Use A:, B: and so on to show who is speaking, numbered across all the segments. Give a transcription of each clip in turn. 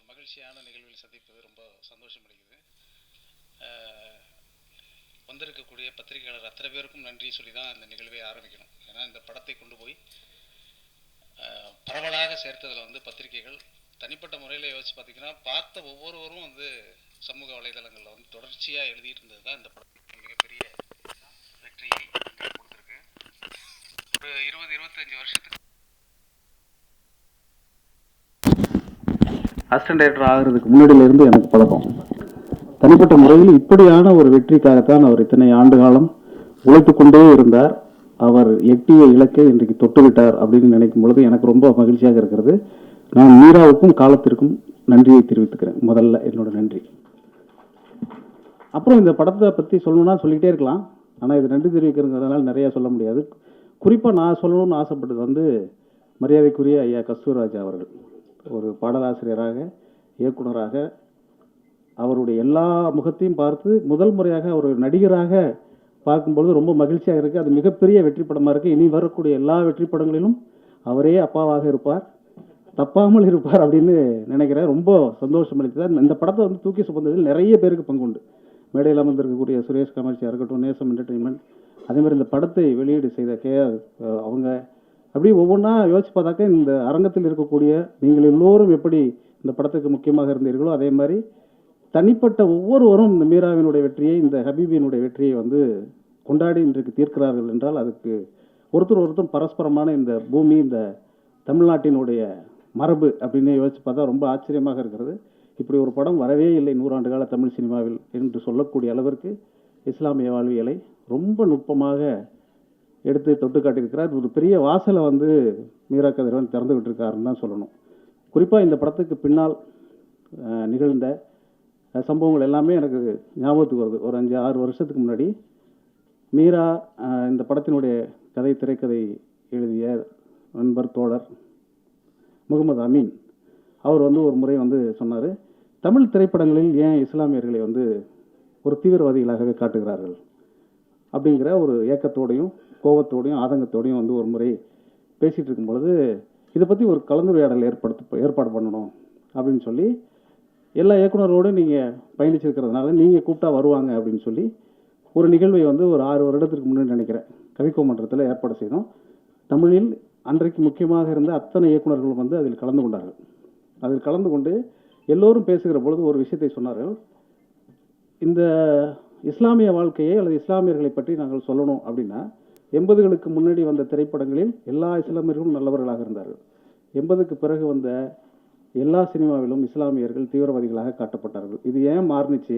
A: மகிழ்ச்சியான நிகழ்வில் சந்திப்பது ரொம்ப சந்தோஷம் அளிக்குது. வந்திருக்கக்கூடிய பத்திரிகையாளர் அத்தனை பேருக்கும் நன்றி சொல்லி தான் இந்த நிகழ்வை ஆரம்பிக்கணும். ஏன்னா இந்த படத்தை கொண்டு போய் பரவலாக சேர்த்ததில் வந்து பத்திரிகைகள் தனிப்பட்ட முறையில் யோசிச்சு பார்த்தீங்கன்னா பார்த்த ஒவ்வொருவரும் வந்து சமூக வலைதளங்களில் வந்து தொடர்ச்சியாக எழுதிட்டு இருந்தது தான் இந்த படத்துக்கு மிகப்பெரிய வெற்றியை கொடுத்துருக்கு. ஒரு 20-25 வருஷத்துக்கு
B: அசிஸ்டன்ட் டைரக்டர் ஆகிறதுக்கு முன்னாடியிலிருந்து எனக்கு பழக்கம். தனிப்பட்ட முறையில் இப்படியான ஒரு வெற்றிக்காகத்தான் அவர் இத்தனை ஆண்டு காலம் உழைத்து கொண்டே இருந்தார். அவர் எட்டிய இலக்கை இன்றைக்கு தொட்டுவிட்டார் அப்படின்னு நினைக்கும் பொழுது எனக்கு ரொம்ப மகிழ்ச்சியாக இருக்கிறது. நான் மீராவுக்கும் காலத்திற்கும் நன்றியை தெரிவித்துக்கிறேன். முதல்ல என்னோட நன்றி. அப்புறம் இந்த படத்தை பற்றி சொல்லணும்னா சொல்லிக்கிட்டே இருக்கலாம். ஆனால் இது நன்றி தெரிவிக்கிறதுனால நிறைய சொல்ல முடியாது. குறிப்பாக நான் சொல்லணும்னு ஆசைப்பட்டது வந்து மரியாதைக்குரிய ஐயா கஸ்தூர்ராஜா அவர்கள். ஒரு பாடலாசிரியராக, இயக்குனராக அவருடைய எல்லா முகத்தையும் பார்த்து முதல் முறையாக ஒரு நடிகராக பார்க்கும்பொழுது ரொம்ப மகிழ்ச்சியாக இருக்குது. அது மிகப்பெரிய வெற்றி படமாக இருக்குது. இனி வரக்கூடிய எல்லா வெற்றி படங்களிலும் அவரே அப்பாவாக இருப்பார், தப்பாமல் இருப்பார் அப்படின்னு நினைக்கிறேன். ரொம்ப சந்தோஷம் அளித்தது. இந்த படத்தை வந்து தூக்கி சுமந்ததில் நிறைய பேருக்கு பங்குண்டு. மேடையில் அமர்ந்திருக்கக்கூடிய சுரேஷ் கமர்ச்சியாக இருக்கட்டும், நேசம் என்டர்டெயின்மெண்ட், அதேமாதிரி இந்த படத்தை வெளியீடு செய்த கேஆர் அவங்க, அப்படி ஒவ்வொன்றா யோசிச்சு பார்த்தாக்க இந்த அரங்கத்தில் இருக்கக்கூடிய நீங்கள் எல்லோரும் எப்படி இந்த படத்துக்கு முக்கியமாக இருந்தீர்களோ அதே மாதிரி தனிப்பட்ட ஒவ்வொருவரும் இந்த மீராவினுடைய வெற்றியை, இந்த ஹபீபியினுடைய வெற்றியை வந்து கொண்டாடி இன்றைக்கு தீர்க்கிறார்கள் என்றால் அதுக்கு ஒருத்தர் பரஸ்பரமான இந்த பூமி, இந்த தமிழ்நாட்டினுடைய மரபு அப்படின்னு யோசிச்சு பார்த்தா ரொம்ப ஆச்சரியமாக இருக்கிறது. இப்படி ஒரு படம் வரவே இல்லை 100 ஆண்டு கால தமிழ் சினிமாவில் என்று சொல்லக்கூடிய அளவிற்கு இஸ்லாமிய வாழ்வியலை ரொம்ப நுட்பமாக எடுத்து தொட்டு காட்டியிருக்கிறார். ஒரு பெரிய வாசலை வந்து மீரா கதிரவன் திறந்து விட்டுருக்காருன்னு தான் சொல்லணும். குறிப்பாக இந்த படத்துக்கு பின்னால் நிகழ்ந்த சம்பவங்கள் எல்லாமே எனக்கு ஞாபகத்துக்கு வருது. ஒரு 5-6 வருஷத்துக்கு முன்னாடி மீரா இந்த படத்தினுடைய திரைக்கதை எழுதிய நண்பர் தோழர் முகமது அமீன் அவர் வந்து ஒரு முறை வந்து சொன்னார், தமிழ் திரைப்படங்களில் ஏன் இஸ்லாமியர்களை வந்து ஒரு தீவிரவாதிகளாகவே காட்டுகிறார்கள் அப்படிங்கிற ஒரு ஏக்கத்தோடையும் கோபத்தோடையும் ஆதங்கத்தோடையும் வந்து ஒரு முறை பேசிகிட்டு இருக்கும் பொழுது இதை பற்றி ஒரு கலந்துரையாடல் ஏற்பாடு பண்ணணும் அப்படின்னு சொல்லி எல்லா இயக்குநரோடு நீங்கள் பயணிச்சிருக்கிறதுனால நீங்கள் கூப்பிட்டா வருவாங்க அப்படின்னு சொல்லி ஒரு நிகழ்வை வந்து ஒரு 6 வருடத்திற்கு முன்னாடி நினைக்கிறேன் கவிக்கோ மன்றத்தில் ஏற்பாடு செய்தோம். தமிழில் அன்றைக்கு முக்கியமாக இருந்த அத்தனை இயக்குநர்களும் வந்து அதில் கலந்து கொண்டார்கள். அதில் கலந்து கொண்டு எல்லோரும் பேசுகிற பொழுது ஒரு விஷயத்தை சொன்னார்கள், இந்த இஸ்லாமிய வாழ்க்கையை அல்லது இஸ்லாமியர்களை பற்றி நாங்கள் சொல்லணும் அப்படின்னா 80களுக்கு முன்னாடி வந்த திரைப்படங்களில் எல்லா இஸ்லாமியர்களும் நல்லவர்களாக இருந்தார்கள். 80க்கு பிறகு வந்த எல்லா சினிமாவிலும் இஸ்லாமியர்கள் தீவிரவாதிகளாக காட்டப்பட்டார்கள். இது ஏன் மாறுனுச்சு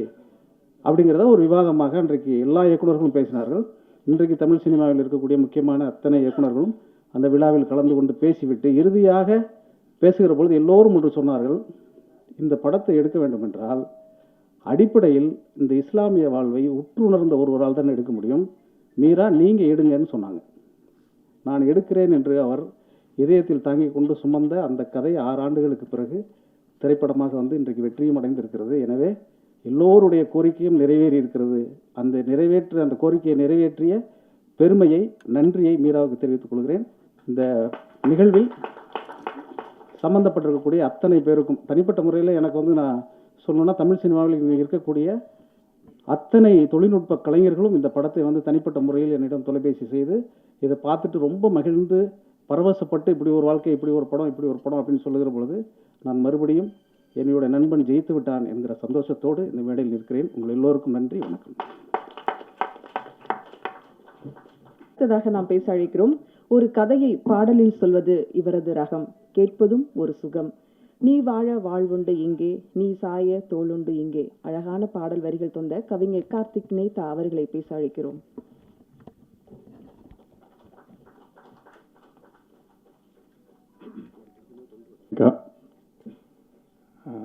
B: அப்படிங்கிறத ஒரு விவாதமாக அன்றைக்கு எல்லா இயக்குநர்களும் பேசினார்கள். இன்றைக்கு தமிழ் சினிமாவில் இருக்கக்கூடிய முக்கியமான அத்தனை இயக்குநர்களும் அந்த விழாவில் கலந்து கொண்டு பேசிவிட்டு இறுதியாக பேசுகிற பொழுது எல்லோரும் ஒன்று சொன்னார்கள், இந்த படத்தை எடுக்க வேண்டும் என்றால் அடிப்படையில் இந்த இஸ்லாமிய வாழ்வை உற்றுணர்ந்த ஒருவரால் தான் எடுக்க முடியும். மீரா நீங்கள் எடுங்கன்னு சொன்னாங்க. நான் எடுக்கிறேன் என்று அவர் இதயத்தில் தாங்கி கொண்டு சுமந்த அந்த கதை 6 ஆண்டுகளுக்கு பிறகு திரைப்படமாக வந்து இன்றைக்கு வெற்றியும் அடைந்திருக்கிறது. எனவே எல்லோருடைய கோரிக்கையும் நிறைவேறி இருக்கிறது. அந்த கோரிக்கையை நிறைவேற்றிய பெருமையை, நன்றியை மீராவுக்கு தெரிவித்துக் கொள்கிறேன். இந்த நிகழ்வில் சம்பந்தப்பட்டிருக்கக்கூடிய அத்தனை பேருக்கும் தனிப்பட்ட முறையில் எனக்கு வந்து நான் சொல்லணும்னா தமிழ் சினிமாவில் இருக்கக்கூடிய அத்தனை தொழில்நுட்ப கலைஞர்களும் இந்த படத்தை வந்து தனிப்பட்ட முறையில் என்னிடம் தொலைபேசி செய்து இதை பார்த்துட்டு ரொம்ப மகிழ்ந்து பரவசப்பட்டு இப்படி ஒரு வாழ்க்கை, இப்படி ஒரு படம் அப்படின்னு சொல்லுகிற பொழுது நான் மறுபடியும் என்னுடைய நண்பன் ஜெயித்து விட்டான் என்கிற சந்தோஷத்தோடு இந்த மேடையில் நிற்கிறேன். உங்கள் எல்லோருக்கும் நன்றி, வணக்கம்.
C: அடுத்ததாக நாம் பேச அழைக்கிறோம். ஒரு கதையை பாடலில் சொல்வது இவரது ரகம், கேட்பதும் ஒரு சுகம். நீ வாழ வாழ்வுண்டு இங்கே, நீ சாய தோளுண்டு இங்கே. அழகான பாடல் வரிகள் தொந்த கவிஞர் கார்த்திக் நேதா அவர்களை பேச அழைக்கிறோம்.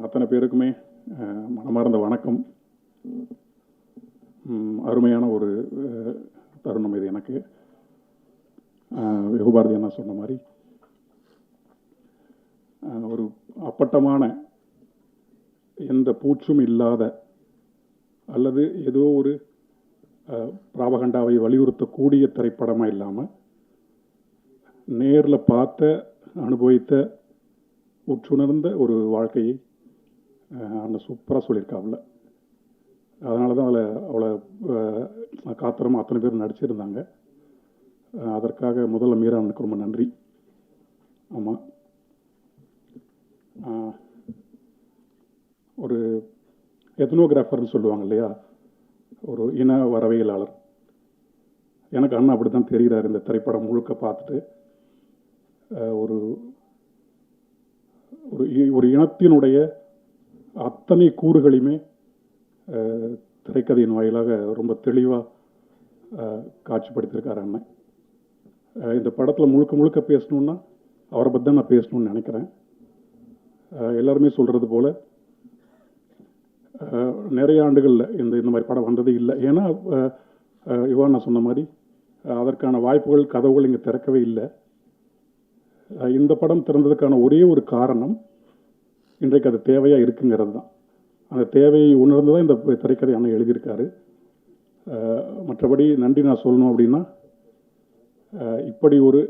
D: அத்தனை பேருக்குமே மனமார்ந்த வணக்கம். அருமையான ஒரு தருணம் இது எனக்கு. வெகுபாரதி அண்ணா சொன்ன மாதிரி ஒரு அப்பட்டமான எந்த பூச்சும் இல்லாத அல்லது ஏதோ ஒரு பிராபகண்டாவை வலியுறுத்தக்கூடிய திரைப்படமாக இல்லாமல் நேரில் பார்த்த, அனுபவித்த, உற்றுணர்ந்த ஒரு வாழ்க்கையை அண்ணன் சூப்பராக சொல்லியிருக்காப்புல. அதனால தான் அதில் அவ்வளோ காத்திரமாக அத்தனை பேர் நடிச்சிருந்தாங்க. அதற்காக முதல்ல மீரா அண்ணனுக்கு ரொம்ப நன்றி. ஆமாம், ஒரு எத்னோகிராஃபர்னு சொல்லுவாங்க இல்லையா, ஒரு இன வரவியலாளர். எனக்கு அண்ணன் அப்படி தான் தெரிகிறார். இந்த திரைப்படம் முழுக்க பார்த்துட்டு ஒரு ஒரு இனத்தினுடைய அத்தனை கூறுகளையுமே திரைக்கதையின் வாயிலாக ரொம்ப தெளிவாக காட்சிப்படுத்தியிருக்கார் அண்ணன். இந்த படத்தில் முழுக்க முழுக்க பேசணுன்னா அவரை பற்றி தான் நான் பேசணும்னு நினைக்கிறேன். எல்லாருமே சொல்கிறது போல் நிறைய ஆண்டுகளில் இந்த மாதிரி படம் வந்ததே இல்லை. ஏன்னா இவன் நான் சொன்ன மாதிரி அதற்கான வாய்ப்புகள் கதவுகள் இங்கே திறக்கவே இல்லை. இந்த படம் திறந்ததுக்கான ஒரே ஒரு காரணம் இன்றைக்கு அது தேவையாக இருக்குங்கிறது தான். அந்த தேவையை உணர்ந்து தான் இந்த திரைக்கதை அண்ணன் எழுதியிருக்காரு. மற்றபடி நன்றி நான் சொல்லணும் அப்படின்னா, இப்படி ஒரு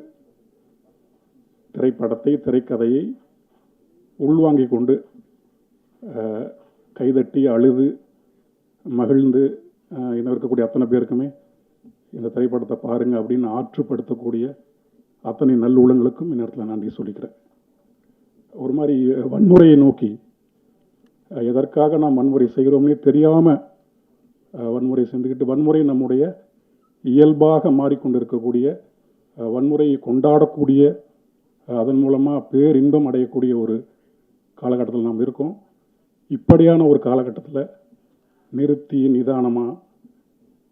D: திரைக்கதையை உள்வாங்கி கொண்டு கைதட்டி அழுது மகிழ்ந்து இன்னும் இருக்கக்கூடிய அத்தனை பேருக்குமே இந்த திரைப்படத்தை பாருங்கள் அப்படின்னு ஆற்றுப்படுத்தக்கூடிய அத்தனை நல்லுள்ளங்களுக்கும் இந்நேரத்தில் நன்றி சொல்லிக்கிறேன். ஒரு மாதிரி வன்முறையை நோக்கி எதற்காக நாம் வன்முறை செய்கிறோம்னே தெரியாமல் வன்முறை செஞ்சுக்கிட்டு, வன்முறை நம்முடைய இயல்பாக மாறிக்கொண்டிருக்கக்கூடிய, வன்முறையை கொண்டாடக்கூடிய, அதன் மூலமாக பேரின்பம் அடையக்கூடிய ஒரு காலகட்டத்தில் நாம் இருக்கோம். இப்படியான ஒரு காலகட்டத்தில் நிறுத்தி நிதானமாக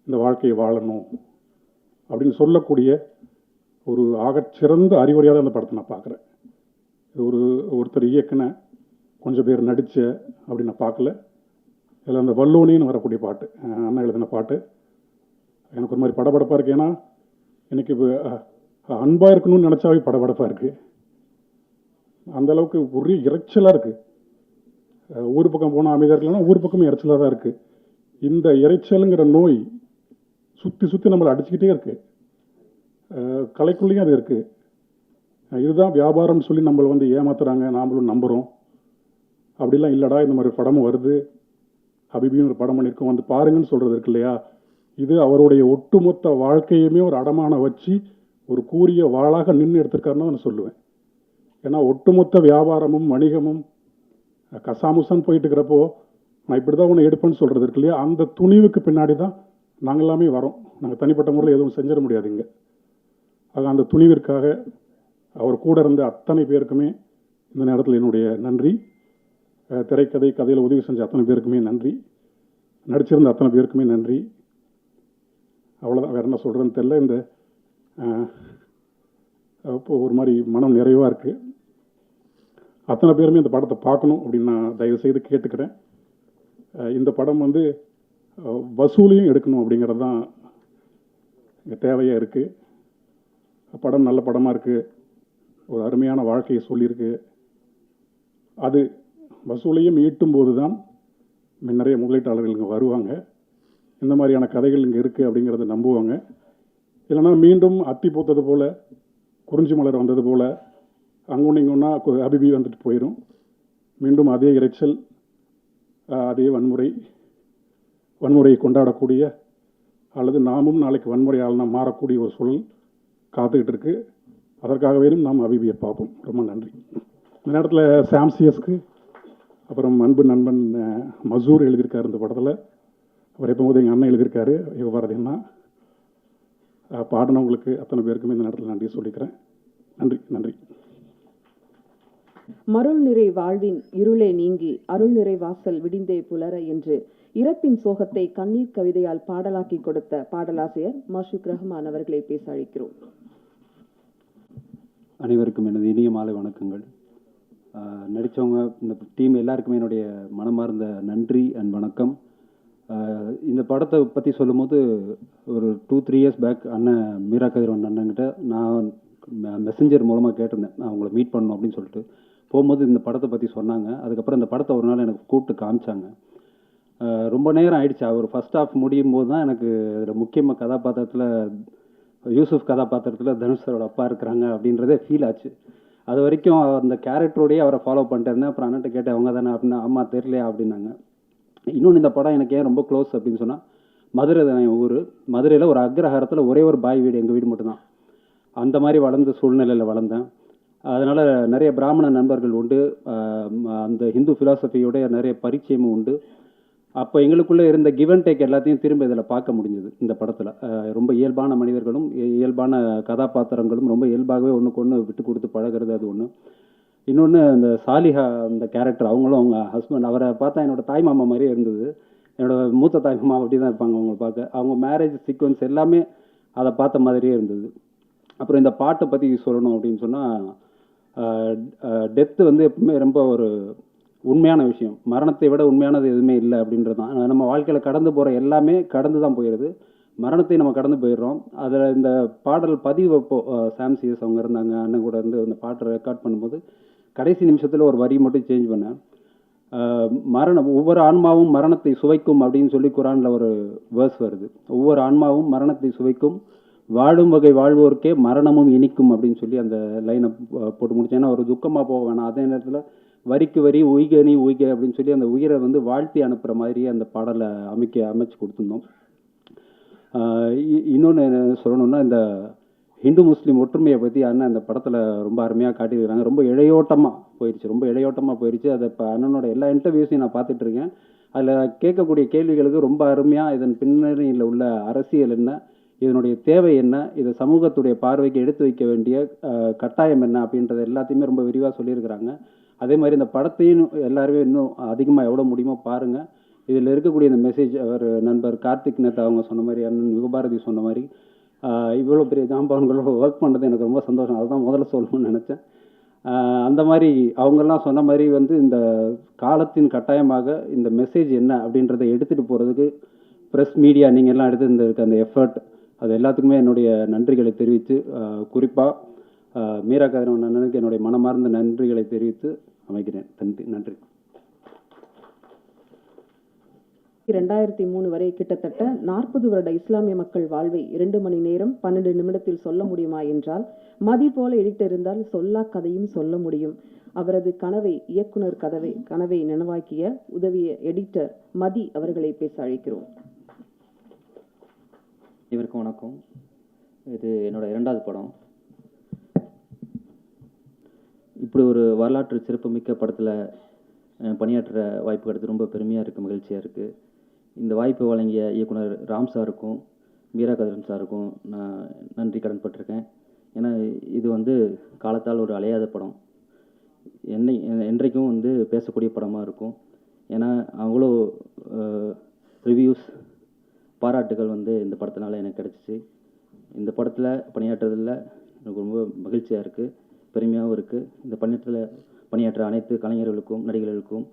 D: இந்த வாழ்க்கையை வாழணும் அப்படின்னு சொல்லக்கூடிய ஒரு ஆகச்சிறந்த அறிவுரையாக தான் அந்த படத்தை நான் பார்க்குறேன். ஒருத்தர் இயக்குன கொஞ்சம் பேர் நடித்த அப்படி நான் பார்க்கல. இதில் அந்த வல்லோனின்னு வரக்கூடிய பாட்டு, அண்ணா எழுதின பாட்டு எனக்கு ஒரு மாதிரி படபடப்பாக இருக்குது. ஏன்னா எனக்கு அன்பாக இருக்கணும்னு நினச்சாவே படபடப்பாக இருக்குது. அந்தளவுக்கு ஒரே இறைச்சலாக இருக்குது. ஊர் பக்கம் போனால் அமைதியாக இருக்கலன்னா ஊர் பக்கமும் இறைச்சலாக தான் இருக்குது. இந்த இறைச்சலுங்கிற நோய் சுற்றி சுற்றி நம்மளை அடிச்சுக்கிட்டே இருக்குது. கலைக்குள்ளேயும் அது இருக்குது. இதுதான் வியாபாரம்னு சொல்லி நம்மளை வந்து ஏமாத்துறாங்க, நாமளும் நம்புகிறோம். அப்படிலாம் இல்லைடா, இந்த மாதிரி படமும் வருது, ஹபீபின்னு ஒரு படம் பண்ணியிருக்கோம், வந்து பாருங்கன்னு சொல்கிறது இருக்கு இல்லையா, இது அவருடைய ஒட்டுமொத்த வாழ்க்கையுமே ஒரு அடமான வச்சு ஒரு கூரிய வாளாக நின்று எடுத்திருக்காருன்னு நான் சொல்லுவேன். ஏன்னா ஒட்டுமொத்த வியாபாரமும் வணிகமும் கசாமுசான்னு போயிட்டு இருக்கிறப்போ நான் இப்படி தான் ஒன்று எடுப்பேன்னு சொல்கிறது இருக்கு இல்லையா, அந்த துணிவுக்கு பின்னாடி தான் நாங்கள் எல்லாமே வரோம். நாங்கள் தனிப்பட்ட முறையில் எதுவும் செஞ்சிட முடியாதுங்க. ஆக அந்த துணிவிற்காக அவர் கூட இருந்த அத்தனை பேருக்குமே இந்த நேரத்தில் என்னுடைய நன்றி. கதையில் உதவி செஞ்ச அத்தனை பேருக்குமே நன்றி. நடிச்சிருந்த அத்தனை பேருக்குமே நன்றி. அவ்வளோதான், வேறு என்ன சொல்கிறேன்னு தெரியல. இந்த இப்போ ஒரு மாதிரி மனம் நிறைவாக இருக்குது. அத்தனை பேருமே இந்த படத்தை பார்க்கணும் அப்படின்னு நான் தயவுசெய்து கேட்டுக்கிறேன். இந்த படம் வந்து வசூலையும் எடுக்கணும் அப்படிங்கிறது தான் இங்கே தேவையாக இருக்குது. படம் நல்ல படமாக இருக்குது, ஒரு அருமையான வாழ்க்கையை சொல்லியிருக்கு. அது வசூலையும் ஈட்டும் போது தான் நிறைய முதலீட்டாளர்கள் இங்கே வருவாங்க. இந்த மாதிரியான கதைகள் இங்கே இருக்குது அப்படிங்கிறத நம்புவாங்க. இல்லைனா மீண்டும் அத்தி பூத்தது போல், குறிஞ்சி மலர் வந்தது போல் அங்கொன்று இங்கொன்னா ஹபீபி வந்துட்டு போயிடும். மீண்டும் அதே இறைச்சல், அதே வன்முறையை கொண்டாடக்கூடிய, அல்லது நாமும் நாளைக்கு வன்முறையாளனா மாறக்கூடிய ஒரு சூழல் காத்துக்கிட்டு இருக்கு. அதற்காகவே நாம் ஹபீபியை பார்ப்போம். ரொம்ப நன்றி. இந்த நேரத்தில் சாம்சியஸ்க்கு அப்புறம் அன்பு நண்பன் மசூர் எழுதியிருக்காரு இந்த படத்தில். அவர் எப்போது எங்கள் அண்ணன் எழுதியிருக்காரு யுவபாரதின்னா. பாடினவங்களுக்கு அத்தனை பேருக்குமே இந்த நேரத்தில் நன்றி சொல்லிக்கிறேன். நன்றி நன்றி.
C: மருள் நிறை வாழ்வின் இருளே நீங்கி அருள் நிறை வாசல் விடிந்தே புலர என்று இறப்பின் சோகத்தை கண்ணீர் கவிதையால் பாடலாக்கி கொடுத்த பாடலாசிரியர் மஷூக் ரஹ்மான் அவர்களை பேச அழைக்கிறோம்.
E: அனைவருக்கும் எனது இனிய மாலை வணக்கங்கள். நடித்தவங்க இந்த டீம் எல்லாருக்குமே என்னுடைய மனமார்ந்த நன்றி அண்ட் வணக்கம். இந்த படத்தை பற்றி சொல்லும்போது ஒரு 2-3 இயர்ஸ் பேக் அண்ணன் மீரா கதிரவன் அண்ணன்கிட்ட நான் மெசஞ்சர் மூலமாக கேட்டிருந்தேன், நான் அவங்கள மீட் பண்ணணும் அப்படின்னு சொல்லிட்டு. போகும்போது இந்த படத்தை பற்றி சொன்னாங்க. அதுக்கப்புறம் இந்த படத்தை ஒரு நாள் எனக்கு கூப்பிட்டு காமிச்சாங்க. ரொம்ப நேரம் ஆயிடுச்சு. அவர் ஃபர்ஸ்ட் ஹாஃப் முடியும் போது தான் எனக்கு அதில் முக்கியமாக கதாபாத்திரத்தில் யூசுஃப் கதாபாத்திரத்தில் தனுஷரோட அப்பா இருக்கிறாங்க அப்படின்றதே ஃபீல் ஆச்சு. அது வரைக்கும் அந்த கேரக்டரோடயே அவரை ஃபாலோ பண்ணிட்டு இருந்தேன். அப்புறம் அண்ணன்ட்ட கேட்டேன், அவங்க தானே அப்படின்னா, ஆமாம் தெரியலையா அப்படின்னாங்க. இன்னொன்று இந்த படம் எனக்கு ஏன் ரொம்ப க்ளோஸ் அப்படின்னு சொன்னால், மதுரை தான் என் ஊர். மதுரையில் ஒரு அக்ரஹாரத்தில் ஒரே ஒரு பாய் வீடு, எங்கள் வீடு மட்டும்தான். அந்த மாதிரி வளர்ந்த சூழ்நிலையில் வளர்ந்தேன். அதனால் நிறைய பிராமண நண்பர்கள் உண்டு. அந்த ஹிந்து ஃபிலாசபியோடைய நிறைய பரிச்சயமும் உண்டு. அப்போ எங்களுக்குள்ளே இருந்த கிவ் அண்ட் டேக் எல்லாத்தையும் திரும்ப இதில் பார்க்க முடிஞ்சது இந்த படத்தில். ரொம்ப இயல்பான மனிதர்களும் இயல்பான கதாபாத்திரங்களும் ரொம்ப இயல்பாகவே ஒன்றுக்கு ஒன்று விட்டு கொடுத்து பழகிறது, அது ஒன்று. இன்னொன்று இந்த சாலிஹா அந்த கேரக்டர், அவங்களும் அவங்க ஹஸ்பண்ட், அவரை பார்த்தா என்னோடய தாய் மாமா மாதிரியே இருந்தது. என்னோடய மூத்த தாய் மாமா அப்படி தான் இருப்பாங்க அவங்க பார்க்க. அவங்க மேரேஜ் சீக்வன்ஸ் எல்லாமே அதை பார்த்த மாதிரியே இருந்தது. அப்புறம் இந்த பாட்டை பற்றி சொல்லணும் அப்படின்னு சொன்னால், டெத்து வந்து எப்பவுமே ரொம்ப ஒரு உண்மையான விஷயம். மரணத்தை விட உண்மையானது எதுவுமே இல்லை அப்படின்றது தான். நம்ம வாழ்க்கையில் கடந்து போகிற எல்லாமே கடந்து தான் போயிடுது. மரணத்தை நம்ம கடந்து போயிடுறோம். அதில் இந்த பாடல் பதிவு சாம் சிஎஸ் அவங்க இருந்தாங்க, அண்ணன் கூட இருந்து அந்த பாட்டை ரெக்கார்ட் பண்ணும்போது கடைசி நிமிஷத்தில் ஒரு வரி மட்டும் சேஞ்ச் பண்ணேன். மரணம், ஒவ்வொரு ஆன்மாவும் மரணத்தை சுவைக்கும் அப்படின்னு சொல்லி குரானில் ஒரு வேர்ஸ் வருது. ஒவ்வொரு ஆன்மாவும் மரணத்தை சுவைக்கும், வாழும் வகை வாழ்வோருக்கே மரணமும் இனிக்கும் அப்படின்னு சொல்லி அந்த லைனை போட்டு முடிச்சேன். ஏன்னா ஒரு துக்கமாக போக வேணாம். அதே நேரத்தில் வரிக்கு வரி உய்க நீ உய்க அப்படின்னு சொல்லி அந்த உயிரை வந்து வாழ்த்தி அனுப்புகிற மாதிரியே அந்த பாடலை அமைச்சு கொடுத்துருந்தோம். இன்னொன்று சொல்லணும்னா, இந்த ஹிந்து முஸ்லீம் ஒற்றுமையை பற்றி அண்ணன் அந்த படத்தில் ரொம்ப அருமையாக காட்டியிருக்கிறாங்க. ரொம்ப இழையோட்டமாக போயிடுச்சு. அதை இப்போ அண்ணனோட எல்லா இன்டர்வியூஸையும் நான் பார்த்துட்ருக்கேன். அதில் கேட்கக்கூடிய கேள்விகளுக்கு ரொம்ப அருமையாக இதன் பின்னணியில் உள்ள அரசியல் என்ன, இதனுடைய தேவை என்ன, இதை சமூகத்துடைய பார்வைக்கு எடுத்து வைக்க வேண்டிய கட்டாயம் என்ன அப்படின்றது எல்லாத்தையுமே ரொம்ப விரிவாக சொல்லியிருக்கிறாங்க. அதே மாதிரி இந்த படத்தையும் எல்லாருமே இன்னும் அதிகமாக எவ்வளோ முடியுமோ பாருங்கள். இதில் இருக்கக்கூடிய இந்த மெசேஜ், அவர் நண்பர் கார்த்திக் நேத்தா அவங்க சொன்ன மாதிரி, அண்ணன் யுகபாரதி சொன்ன மாதிரி, இவ்வளோ பெரிய ஜாம்பவான்களோட ஒர்க் பண்ணுறது எனக்கு ரொம்ப சந்தோஷம். அதுதான் முதல்ல சொல்லணும்னு நினச்சேன். அந்த மாதிரி அவங்கெல்லாம் சொன்ன மாதிரி வந்து இந்த காலத்தின் கட்டாயமாக இந்த மெசேஜ் என்ன அப்படின்றத எடுத்துகிட்டு போகிறதுக்கு ப்ரெஸ் மீடியா நீங்கள் எல்லாம் எடுத்து இருக்க அந்த எஃபர்ட், அது எல்லாத்துக்குமே என்னுடைய நன்றிகளை தெரிவித்து, குறிப்பாக மீரா கதிரவன் அண்ணனுக்கு என்னுடைய மனமார்ந்த நன்றிகளை தெரிவித்து அமைக்கிறேன். நன்றி.
C: 2003 வரை கிட்டத்தட்ட 40 வருட இஸ்லாமிய மக்கள் வாழ்வை 2 மணி நேரம் 12 நிமிடத்தில் சொல்ல முடியுமா என்றால், மதி போல எடிட்டர் இருந்தால் சொல்லா கதையும் சொல்ல முடியும். அவரது இயக்குனர் கனவை நனவாக்கிய உதவிய எடிட்டர் மதி அவர்களை பேச அழைக்கிறோம்.
F: இவருக்கும் வணக்கம். இது என்னோட 2வது படம். இப்படி ஒரு வரலாற்று சிறப்புமிக்க படத்தில் பணியாற்ற வாய்ப்பு கிடைத்து ரொம்ப பெருமையாக இருக்குது, மகிழ்ச்சியாக இருக்குது. இந்த வாய்ப்பை வழங்கிய இயக்குனர் ராம் சாருக்கும் மீரா கதிரவன் சாருக்கும் நான் நன்றி கடன்பட்டிருக்கேன். ஏன்னா இது வந்து காலத்தால் ஒரு அலையாத படம், என்றைக்கும் வந்து பேசக்கூடிய படமாக இருக்கும். ஏன்னா அவ்வளோ ரிவ்யூஸ், பாராட்டுகள் வந்து இந்த படத்தினால எனக்கு கிடச்சிச்சு. இந்த படத்தில் பணியாற்றுறதில் எனக்கு ரொம்ப மகிழ்ச்சியாக இருக்குது, பெருமையாகவும் இருக்குது. இந்த பணியாற்ற அனைத்து கலைஞர்களுக்கும் நடிகர்களுக்கும்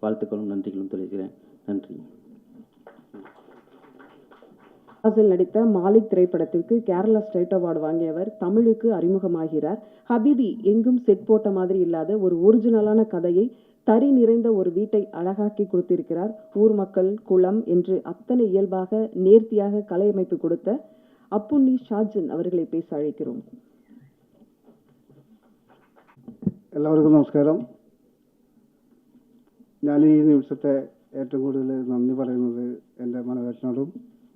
F: வாழ்த்துக்களும் நன்றிகளும் தெரிவிக்கிறேன். நன்றி.
C: ஃபாசில் நடித்த மாலிக் திரைப்படத்திற்கு கேரளா ஸ்டேட் அவார்டு வாங்கியவர் தமிழுக்கு அறிமுகமாகிறார். ஹபீபி எங்கும் செட் போட்ட மாதிரி இல்லாத ஒரு ஒரிஜினலான கதையை, தறி நிறைந்த ஒரு வீட்டை அழகாக்கி கொடுத்திருக்கிறார். ஊர் மக்கள், குளம் என்று அத்தனை இயல்பாக நேர்த்தியாக கலையமைப்பு கொடுத்த அப்புண்ணி ஷாஜன் அவர்களை பேச அழைக்கிறோம்.
G: എല്ലാവർക്കും നമസ്കാരം. ഞാൻ ഈ നിമിഷത്തെ ഏറ്റവും കൂടുതൽ നന്ദി പറയുന്നത് എൻ്റെ മനോവേട്ടനോടും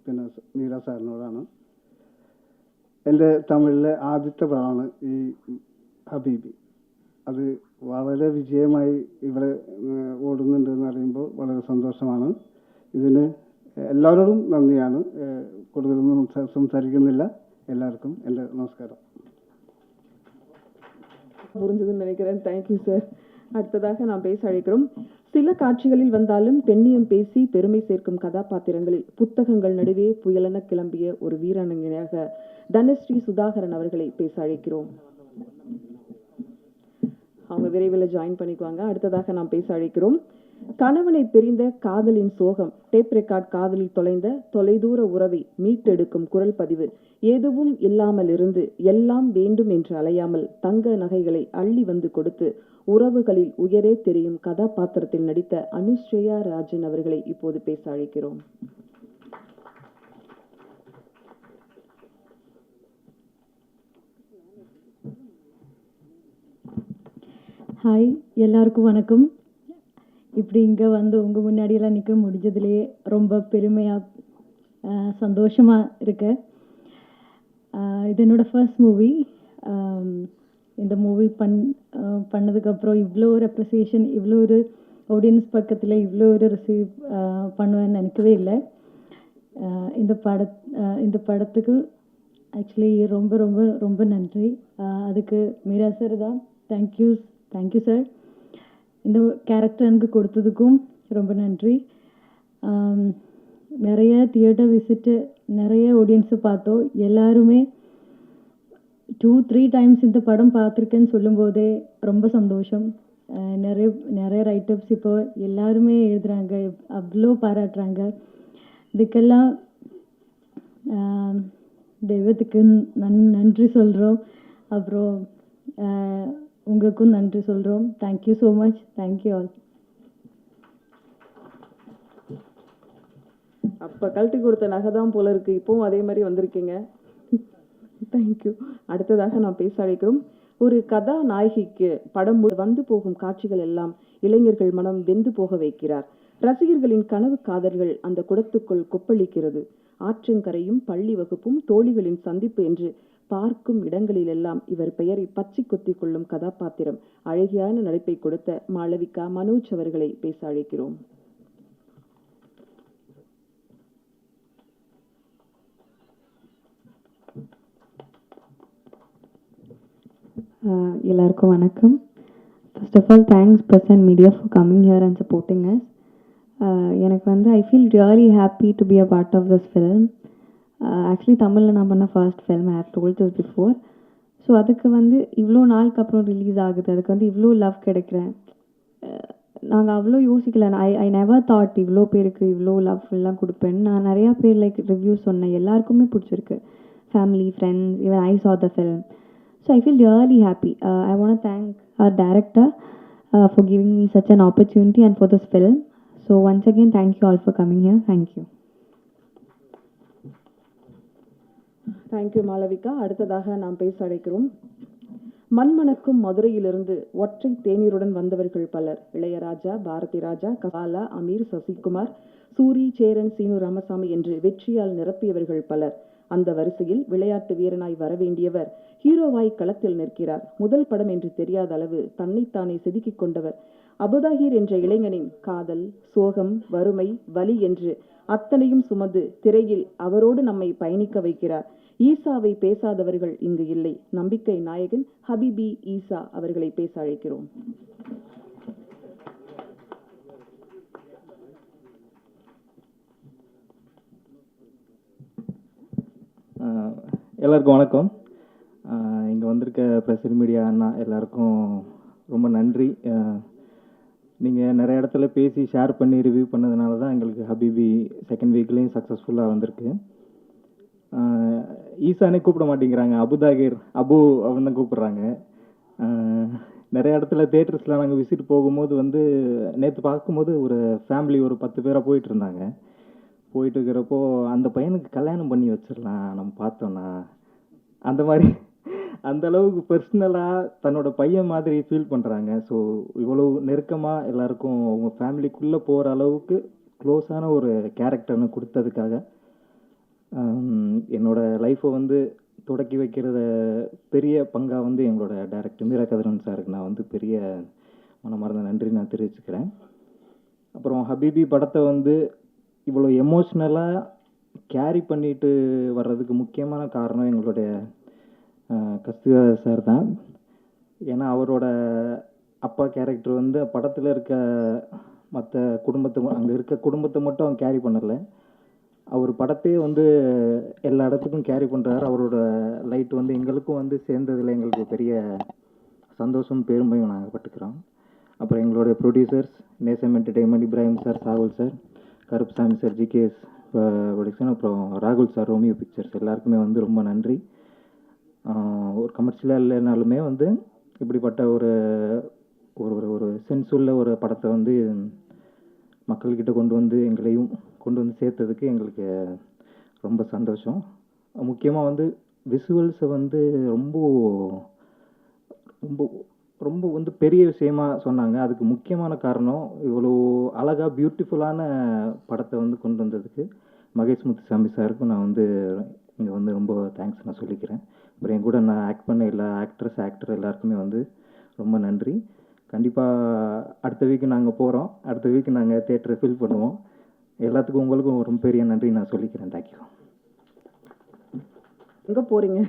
G: പിന്നെ മീര സാറിനോടാണ്. എൻ്റെ തമിഴിലെ ആദ്യത്തെ പടമാണ് ഈ ഹബീബി. അത് വളരെ വിജയമായി ഇവിടെ ഓടുന്നുണ്ടെന്ന് അറിയുമ്പോൾ വളരെ സന്തോഷമാണ്. ഇതിന് എല്ലാവരോടും നന്ദിയാണ്. കൂടുതലൊന്നും സംസാരിക്കുന്നില്ല. എല്ലാവർക്കും എൻ്റെ നമസ്കാരം.
C: புரிஞ்சதுன்னு நினைக்கிறேன். Thank you sir. அடுத்ததாக நாம் பேச அழைக்கிறோம். சில காட்சிகளில் வந்தாலும் பெண்ணியம் பேசி பெருமை சேர்க்கும் கதாபாத்திரங்களில் புத்தகங்கள் நடுவே புயலென கிளம்பிய ஒரு வீராங்கனையாக தனஸ்ரீ சுதாகரன் அவர்களை பேச அழைக்கிறோம். அவங்க விரைவில் ஜாயின் பண்ணிக்குவாங்க. அடுத்ததாக நாம் பேச அழைக்கிறோம். கணவனை பிரிந்த காதலின் சோகம், டேப் ரெக்கார்ட் காதலில் தொலைந்த தொலைதூர உறவை மீட்டெடுக்கும் குரல் பதிவு, எதுவும் இல்லாமல் இருந்து எல்லாம் வேண்டும் என்று அலையாமல் தங்க நகைகளை அள்ளி வந்து கொடுத்து உறவுகளில் உயரே தெரியும் கதாபாத்திரத்தில் நடித்த அனுஸ்ரயா ராஜன் அவர்களை இப்போது பேச அழைக்கிறோம்.
H: ஹாய், எல்லாருக்கும் வணக்கம். இப்படி இங்கே வந்து உங்கள் முன்னாடியெல்லாம் நிற்க முடிஞ்சதுலேயே ரொம்ப பெருமையாக சந்தோஷமாக இருக்கு. இது என்னோட ஃபர்ஸ்ட் மூவி. இந்த மூவி பண்ணதுக்கப்புறம் இவ்வளோ ஒரு அப்ரிசியேஷன், இவ்வளோ ஒரு ஆடியன்ஸ் பக்கத்தில் இவ்வளோ ஒரு ரிசீவ் பண்ணுவேன்னு நினைக்கவே இல்லை. இந்த படத்துக்கு ஆக்சுவலி ரொம்ப ரொம்ப ரொம்ப நன்றி. அதுக்கு மீரா சார் தான் தேங்க்யூ சார். இந்த கேரக்டர் எனக்கு கொடுத்ததுக்கும் ரொம்ப நன்றி. நிறைய தியேட்டர் விசிட்டு, நிறைய ஆடியன்ஸை பார்த்தோம். எல்லாருமே 2-3 டைம்ஸ் இந்த படம் பார்த்துருக்கேன்னு சொல்லும்போதே ரொம்ப சந்தோஷம். நிறைய ரைட்டப்ஸ் இப்போ எல்லாருமே எழுதுகிறாங்க, அவ்வளோ பாராட்டுறாங்க. இதுக்கெல்லாம் தெய்வத்துக்கு நன்றி சொல்கிறோம். அப்புறம் உங்களுக்கும் நன்றி சொல்கிறோம். Thank you so much. Thank you all.
C: அப்போ கழட்டி கொடுத்த நகை தான் போல இருக்கு, இப்போவும் அதே மாதிரி வந்திருக்கீங்க. தேங்க்யூ. அடுத்ததாக நான் பேச அழைக்கிறோம். ஒரு கதாநாயகிக்கு படம் வந்து போகும் காட்சிகள் எல்லாம் இளைஞர்கள் மனம் வெந்து போக வைக்கிறார். ரசிகர்களின் கனவு காதல்கள் அந்த குடத்துக்குள் கொப்பளிக்கிறது. ஆற்றங்கரையும் பள்ளி வகுப்பும் தோழிகளின் சந்திப்பு என்று பார்க்கும் இடங்களிலெல்லாம் இவர் பெயரை பச்சை கொத்தி கொள்ளும் கதாபாத்திரம். அழகியான நடிப்பை கொடுத்த மாளவிகா மனோஜ் அவர்களை பேச அழைக்கிறோம்.
I: எல்லாருக்கும் வணக்கம். First of all thanks press and media for coming here and supporting us. எனக்கு வந்து I feel really happy to be a part of this film. Actually தமிழில் நான் பண்ண first film. I have told this before. So அதுக்கு வந்து இவ்வளோ நாளுக்கு அப்புறம் ரிலீஸ் ஆகுது, அதுக்கு வந்து இவ்வளோ லவ் கிடைக்கிறேன். நாங்கள் அவ்வளோ யோசிக்கல. ஐ நெவர் தாட் இவ்வளோ பேருக்கு இவ்வளோ லவ் எல்லாம் கொடுப்பேன்னு. நான் நிறையா பேர் லைக் ரிவ்யூ சொன்னேன், எல்லாருக்குமே பிடிச்சிருக்கு. Family, friends, even I saw the film. So I feel really happy. I want to thank our director for giving me such an opportunity and for this film. So once again, thank you all for coming here. Thank you.
C: Thank you Malavika. அடுத்ததாக நாம் பேச அழைக்கிறோம். மண்மணக்கும் மதுரையிலிருந்து ஒற்றை தேநீருடன் வந்தவர்கள் பலர். இளையராஜா, பாரதி ராஜா, கபாலா, அமீர், சசிகுமார், சூரி, சேரன், சீனு ராமசாமி என்று வெற்றியால் நிரப்பியவர்கள் பலர். அந்த வரிசையில் விளையாட்டு வீரனாய் வரவேண்டியவர் ஹீரோவாய் களத்தில் நிற்கிறார். முதல் படம் என்று தெரியாத அளவு தன்னைத்தானே செதுக்கிக் கொண்டவர். அபுதாஹிர் என்ற இளைஞனின் காதல், சோகம், வறுமை, வலி என்று அத்தனையும் சுமந்து திரையில் அவரோடு நம்மை பயணிக்க வைக்கிறார். ஈசாவை பேசாதவர்கள் இங்கு இல்லை. நம்பிக்கை நாயகன் ஹபிபி ஈசா அவர்களை பேச அழைக்கிறோம்.
J: எல்லாருக்கும் வணக்கம். இங்கே வந்திருக்க ப்ரெஸ் மீடியா அண்ணா எல்லாருக்கும் ரொம்ப நன்றி. நீங்கள் நிறைய இடத்துல பேசி ஷேர் பண்ணி ரிவ்யூ பண்ணதுனால தான் எங்களுக்கு ஹபிபி செகண்ட் வீக்லேயும் சக்ஸஸ்ஃபுல்லாக வந்திருக்கு. ஈசானே கூப்பிட மாட்டேங்கிறாங்க, அபுதாகிர் அபு அப்படின்னு தான் கூப்பிட்றாங்க. நிறைய இடத்துல தேட்டர்ஸில் நாங்கள் விசிட் போகும்போது வந்து நேற்று பார்க்கும்போது ஒரு ஃபேமிலி ஒரு 10 பேராக போயிட்டு இருந்தாங்க. போயிட்டு இருக்கிறப்போ அந்த பையனுக்கு கல்யாணம் பண்ணி வச்சிடலாம் நம்ம பார்த்தோன்னா, அந்த மாதிரி அந்த அளவுக்கு பர்சனலாக தன்னோட பையன் மாதிரி ஃபீல் பண்ணுறாங்க. ஸோ இவ்வளோ நெருக்கமாக எல்லாருக்கும் அவங்க ஃபேமிலிக்குள்ளே போகிற அளவுக்கு க்ளோஸான ஒரு கேரக்டர்னு கொடுத்ததுக்காக என்னோட லைஃப்பை வந்து தொடக்கி வைக்கிறத பெரிய பங்காக வந்து எங்களோட டைரக்டர் மீரா கதிரவன் சாருக்கு நான் வந்து பெரிய மனமார்ந்த நன்றி நான் தெரிவிச்சுக்கிறேன். அப்புறம் ஹபிபி படத்தை வந்து இவ்வளோ எமோஷ்னலாக கேரி பண்ணிட்டு வர்றதுக்கு முக்கியமான காரணம் எங்களுடைய கஸ்தூரி சார் தான். ஏன்னா அவரோட அப்பா கேரக்டர் வந்து படத்தில் இருக்க மற்ற குடும்பத்தை அங்கே இருக்க குடும்பத்தை மட்டும் அவன் கேரி பண்ணலை, அவர் படத்தையே வந்து எல்லா இடத்துக்கும் கேரி பண்ணுறாரு. அவரோட லைட் வந்து எங்களுக்கும் வந்து சேர்ந்ததில் எங்களுக்கு பெரிய சந்தோஷம் பெருமையும் நாங்கள் பட்டுக்கிறோம். அப்புறம் எங்களுடைய producers Nesam entertainment, Ibrahim sir, Sahul sir, Karupsamy sir, GKS production, அப்புறம் ராகுல் சார், ரோமியோ பிக்சர்ஸ் எல்லாருக்குமே வந்து ரொம்ப நன்றி. ஒரு கமர்ஷியலாக இல்லைனாலுமே வந்து இப்படிப்பட்ட ஒரு ஒரு ஒரு சென்ஸ் உள்ள ஒரு படத்தை வந்து மக்கள்கிட்ட கொண்டு வந்து எங்களையும் கொண்டு வந்து சேர்த்ததுக்கு எங்களுக்கு ரொம்ப சந்தோஷம். முக்கியமாக வந்து விசுவல்ஸை வந்து ரொம்ப ரொம்ப ரொம்ப வந்து பெரிய விஷயமா சொன்னாங்க. அதுக்கு முக்கியமான காரணம் இவ்வளோ அழகாக பியூட்டிஃபுல்லான படத்தை வந்து கொண்டு வந்ததுக்கு மகேஷ் முத்துசாமி சாருக்கும் நான் வந்து இங்கே வந்து ரொம்ப தேங்க்ஸ் நான் சொல்லிக்கிறேன். அப்புறம் என் கூட நான் ஆக்ட் பண்ண எல்லா ஆக்டர் எல்லாருக்குமே வந்து ரொம்ப நன்றி. கண்டிப்பாக அடுத்த வீக்கு நாங்கள் போகிறோம். அடுத்த வீக்கு நாங்கள் தியேட்டரை ஃபில் பண்ணுவோம். எல்லாத்துக்கும் உங்களுக்கும் ரொம்ப பெரிய நன்றி நான் சொல்லிக்கிறேன். தேங்க்யூ.
C: எங்கே போகிறீங்க?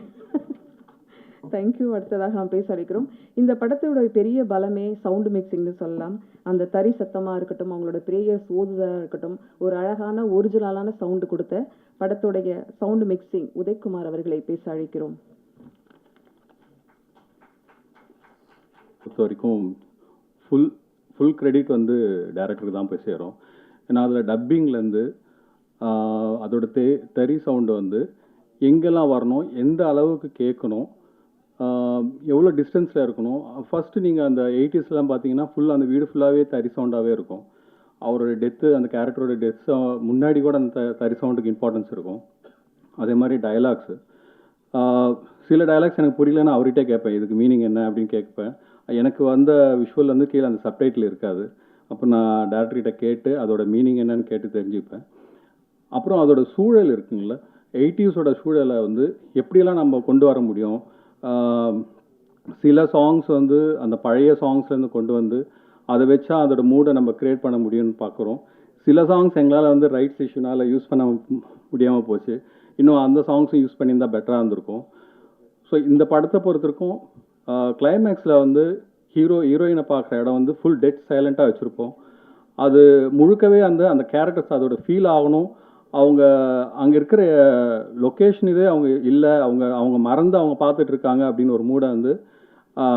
C: தேங்க்யூ. அடுத்ததாக நாம் பேச அழைக்கிறோம். இந்த படத்தோட பெரிய பலமே சவுண்டு மிக்சிங்னு சொல்லலாம். அந்த தறி சத்தமாக இருக்கட்டும், அவங்களோட பிரேயர்ஸ் ஓதுதாக இருக்கட்டும், ஒரு அழகான ஒரிஜினலான சவுண்டு கொடுத்த படத்துடைய சவுண்டு மிக்சிங் உதயகுமார் அவர்களை பேச அழைக்கிறோம்.
K: பொறுத்த வரைக்கும் ஃபுல் கிரெடிட் வந்து டைரக்டருக்கு தான் போய் சேரும். ஏன்னா அதில் டப்பிங்லேருந்து அதோட தறி சவுண்டு வந்து எங்கெல்லாம் வரணும், எந்த அளவுக்கு கேட்கணும், எவ்வளோ டிஸ்டன்ஸில் இருக்கணும். ஃபஸ்ட்டு நீங்கள் அந்த 80ஸ்லாம் பார்த்தீங்கன்னா அந்த வீடு ஃபுல்லாகவே தறி சவுண்டாகவே இருக்கும். அவரோட டெத்து, அந்த கேரக்டரோட டெத்ஸை முன்னாடி கூட அந்த தறி சவுண்டுக்கு இம்பார்ட்டன்ஸ் இருக்கும். அதே மாதிரி டயலாக்ஸு, சில டயலாக்ஸ் எனக்கு புரியலன்னா அவர்கிட்டே கேட்பேன், இதுக்கு மீனிங் என்ன அப்படின்னு கேட்பேன். எனக்கு வந்த விஷுவல் வந்து கீழே அந்த சப்டைட்டில் இருக்காது. அப்போ நான் டேரக்டர்கிட்ட கேட்டு அதோட மீனிங் என்னன்னு கேட்டு தெரிஞ்சுப்பேன். அப்புறம் அதோட சூழல் இருக்குங்கள, 80ஸோட சூழலை வந்து எப்படியெல்லாம் நம்ம கொண்டு வர முடியும். சில சாங்ஸ் வந்து அந்த பழைய சாங்ஸ்லேருந்து கொண்டு வந்து அதை வச்சா அதோட மூடை நம்ம க்ரியேட் பண்ண முடியும்னு பார்க்குறோம். சில சாங்ஸ் எங்களால் வந்து ரைட்ஸ் இஷ்யூனால் யூஸ் பண்ண முடியாமல் போச்சு. இன்னும் அந்த சாங்ஸும் யூஸ் பண்ணியிருந்தால் பெட்டராக இருந்திருக்கும். ஸோ இந்த படத்தை பொறுத்திருக்கும் கிளைமேக்ஸில் வந்து ஹீரோயினை பார்க்குற இடம் வந்து ஃபுல் டெட் சைலண்ட்டாக வச்சுருப்போம். அது முழுக்கவே அந்த கேரக்டர்ஸ் அதோட ஃபீல் ஆகணும். அவங்க அங்கே இருக்கிற லொக்கேஷன் இதே அவங்க இல்லை, அவங்க மறந்து அவங்க பார்த்துட்டு இருக்காங்க அப்படின்னு ஒரு மூடை வந்து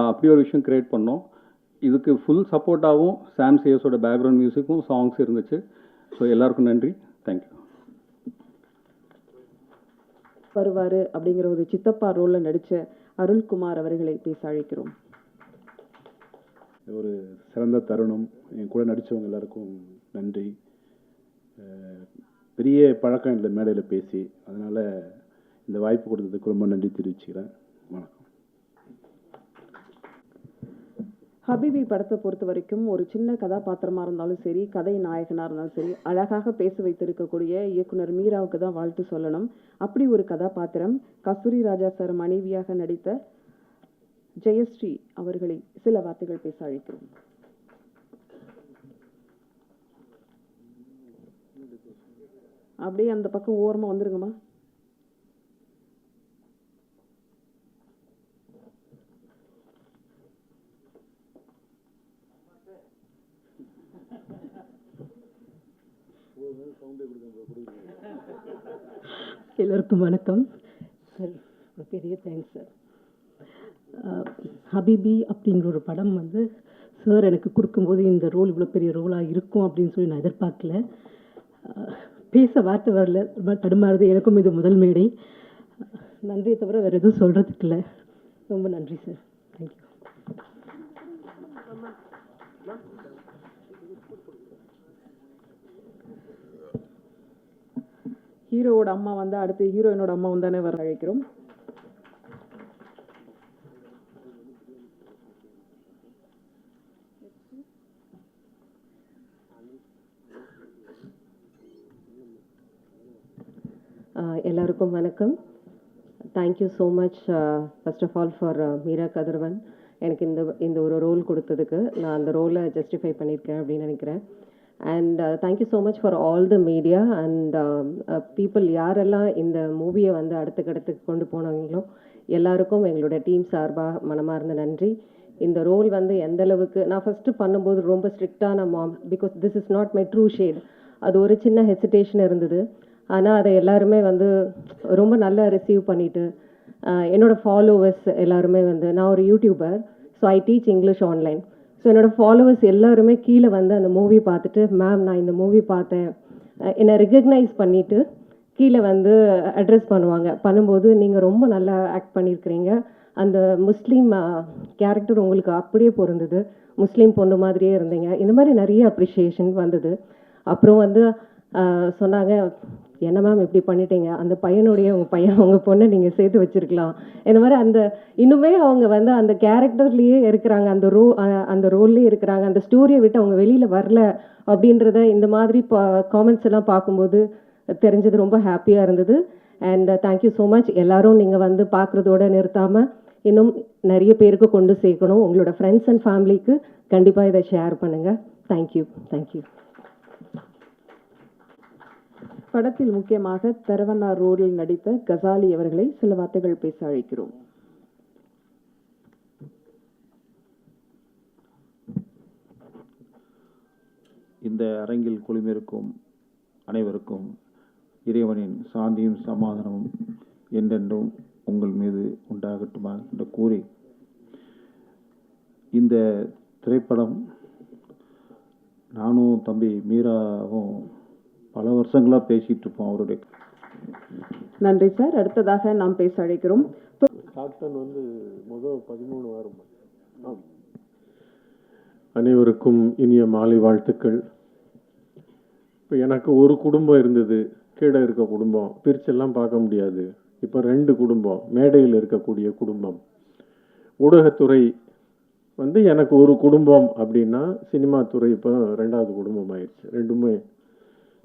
K: அப்படி ஒரு விஷயம் க்ரியேட் பண்ணோம். இதுக்கு ஃபுல் சப்போர்ட்டாகவும் சாம் சிஎஸோட பேக்ரவுண்ட் மியூசிக்கும் சாங்ஸ் இருந்துச்சு. ஸோ எல்லாருக்கும் நன்றி. தேங்க்யூ.
C: வருவார் அப்படிங்கிற ஒரு சித்தப்பா ரோலில் நடித்த அருள்குமார் அவர்களை பேச அழைக்கிறோம்.
L: ஒரு சிறந்த தருணம். என் கூட நடித்தவங்க எல்லாருக்கும் நன்றி. பெரிய பழக்கம் இல்லை மேடையில் பேசி, அதனால் இந்த வாய்ப்பு கொடுத்ததுக்கு ரொம்ப நன்றி தெரிவிச்சுக்கிறேன். வணக்கம்.
C: ஹபிபி படத்தை பொறுத்த வரைக்கும் ஒரு சின்ன கதாபாத்திரமாக இருந்தாலும் சரி, கதை நாயகனாக இருந்தாலும் சரி, அழகாக பேச வைத்திருக்கக்கூடிய இயக்குனர் மீராவுக்கு தான் வாழ்த்து சொல்லணும். அப்படி ஒரு கதாபாத்திரம் கஸ்தூரி ராஜா சார் மனைவியாக நடித்த ஜெயஸ்ரீ அவர்களை சில வார்த்தைகள் பேச அழைக்கிறோம். அப்படியே அந்த பக்கம் ஓரமாக வந்துருங்கம்மா.
M: எல்லோருக்கும் வணக்கம் சார். ஒரு பெரிய தேங்க்ஸ் சார். ஹபிபி அப்படிங்கிற ஒரு படம் வந்து சார் எனக்கு கொடுக்கும்போது இந்த ரோல் இவ்வளோ பெரிய ரோலாக இருக்கும் அப்படின்னு சொல்லி நான் எதிர்பார்க்கல. பேச வார்த்தை வரல, ரொம்ப தடுமாறுது. எனக்கும் இது முதல் மேடை. நன்றியை தவிர வேறு எதுவும் சொல்கிறதுக்கு இல்லை. ரொம்ப நன்றி சார். தேங்க்யூ.
C: ஹீரோவோட அம்மா வந்தா அடுத்து ஹீரோயினோட அம்மா வந்தானே வர அழைக்கிறோம்.
N: எல்லாருக்கும் வணக்கம். Thank you so much first of all for Meera Kathiravan. எனக்கு இந்த ஒரு ரோல் கொடுத்ததுக்கு நான் அந்த ரோலை ஜஸ்டிஃபை பண்ணியிருக்கேன் அப்படின்னு நினைக்கிறேன். And thank you so much for all the media and people யாரெல்லாம் இந்த மூவியை வந்து அடுத்துக்கடுத்துக்கு கொண்டு போனாங்களோ எல்லாருக்கும் எங்களோட டீம் சார்பாக மனமார்ந்த நன்றி. இந்த ரோல் வந்து எந்தளவுக்கு நான் ஃபஸ்ட்டு பண்ணும்போது ரொம்ப ஸ்ட்ரிக்டான mom, because this is not my true shade. அது ஒரு சின்ன ஹெசிடேஷன் இருந்தது. ஆனால் அதை எல்லாருமே வந்து ரொம்ப நல்லா ரிசீவ் பண்ணிவிட்டு என்னோடய ஃபாலோவர்ஸ் எல்லாருமே வந்து, நான் ஒரு YouTuber, so I teach English online. So என்னோடய ஃபாலோவர்ஸ் எல்லாருமே கீழே வந்து அந்த மூவி பார்த்துட்டு, மேம் நான் இந்த மூவி பார்த்தேன், என்னை ரெகக்னைஸ் பண்ணிவிட்டு கீழே வந்து அட்ரஸ் பண்ணும்போது நீங்கள் ரொம்ப நல்லா ஆக்ட் பண்ணியிருக்கிறீங்க, அந்த முஸ்லீம் கேரக்டர் உங்களுக்கு அப்படியே பொருந்தது, முஸ்லீம் பொண்ணு மாதிரியே இருந்தீங்க, இந்த மாதிரி நிறைய அப்ரிஷியேஷன் வந்தது. அப்புறம் வந்து சொன்னாங்க என்ன மேம் இப்படி பண்ணிட்டீங்க, அந்த பையனுடைய உங்க பொண்ணை நீங்கள் சேர்த்து வச்சிருக்கலாம். இந்த மாதிரி அந்த இன்னுமே அவங்க வந்து அந்த கேரக்டர்லேயே இருக்கிறாங்க, அந்த ரோல்லேயே இருக்கிறாங்க, அந்த ஸ்டோரியை விட்டு அவங்க வெளியில் வரல அப்படின்றத இந்த மாதிரி காமெண்ட்ஸ் எல்லாம் பார்க்கும்போது தெரிஞ்சது ரொம்ப ஹாப்பியாக இருந்தது. And thank you so much. எல்லாரும் நீங்கள் வந்து பார்க்குறதோட நிறுத்தாமல் இன்னும் நிறைய பேருக்கு கொண்டு சேர்க்கணும். உங்களோட ஃப்ரெண்ட்ஸ் அண்ட் ஃபேமிலிக்கு கண்டிப்பாக இதை ஷேர் பண்ணுங்கள். தேங்க்யூ.
C: படத்தில் முக்கியமாக தரவண்ணா ரோலில் நடித்த கசாலி அவர்களை சில வார்த்தைகள் பேச அழைக்கிறோம்.
O: இந்த அரங்கில் குழுமிருக்கும் அனைவருக்கும் இறைவனின் சாந்தியும் சமாதானமும் என்றென்றும் உங்கள் மீது உண்டாகட்டுமா என்று கூறி, இந்த திரைப்படம் நானும் தம்பி மீராவும் பல வருஷங்களாக பேசிகிட்டு இருப்போம் அவருடைய.
C: நன்றி சார். அடுத்ததாக நாம் பேச அழைக்கிறோம்.
P: கேப்டன் வந்து முதல் 13 வாரம். அனைவருக்கும் இனிய மாலை வாழ்த்துக்கள். இப்போ எனக்கு ஒரு குடும்பம் இருந்தது, கீழே இருக்க குடும்பம், பிரிச்செல்லாம் பார்க்க முடியாது. இப்போ 2 குடும்பம், மேடையில் இருக்கக்கூடிய குடும்பம். ஊடகத்துறை வந்து எனக்கு ஒரு குடும்பம் அப்படின்னா, சினிமா துறை இப்போ 2வது குடும்பம் ஆயிடுச்சு. ரெண்டுமே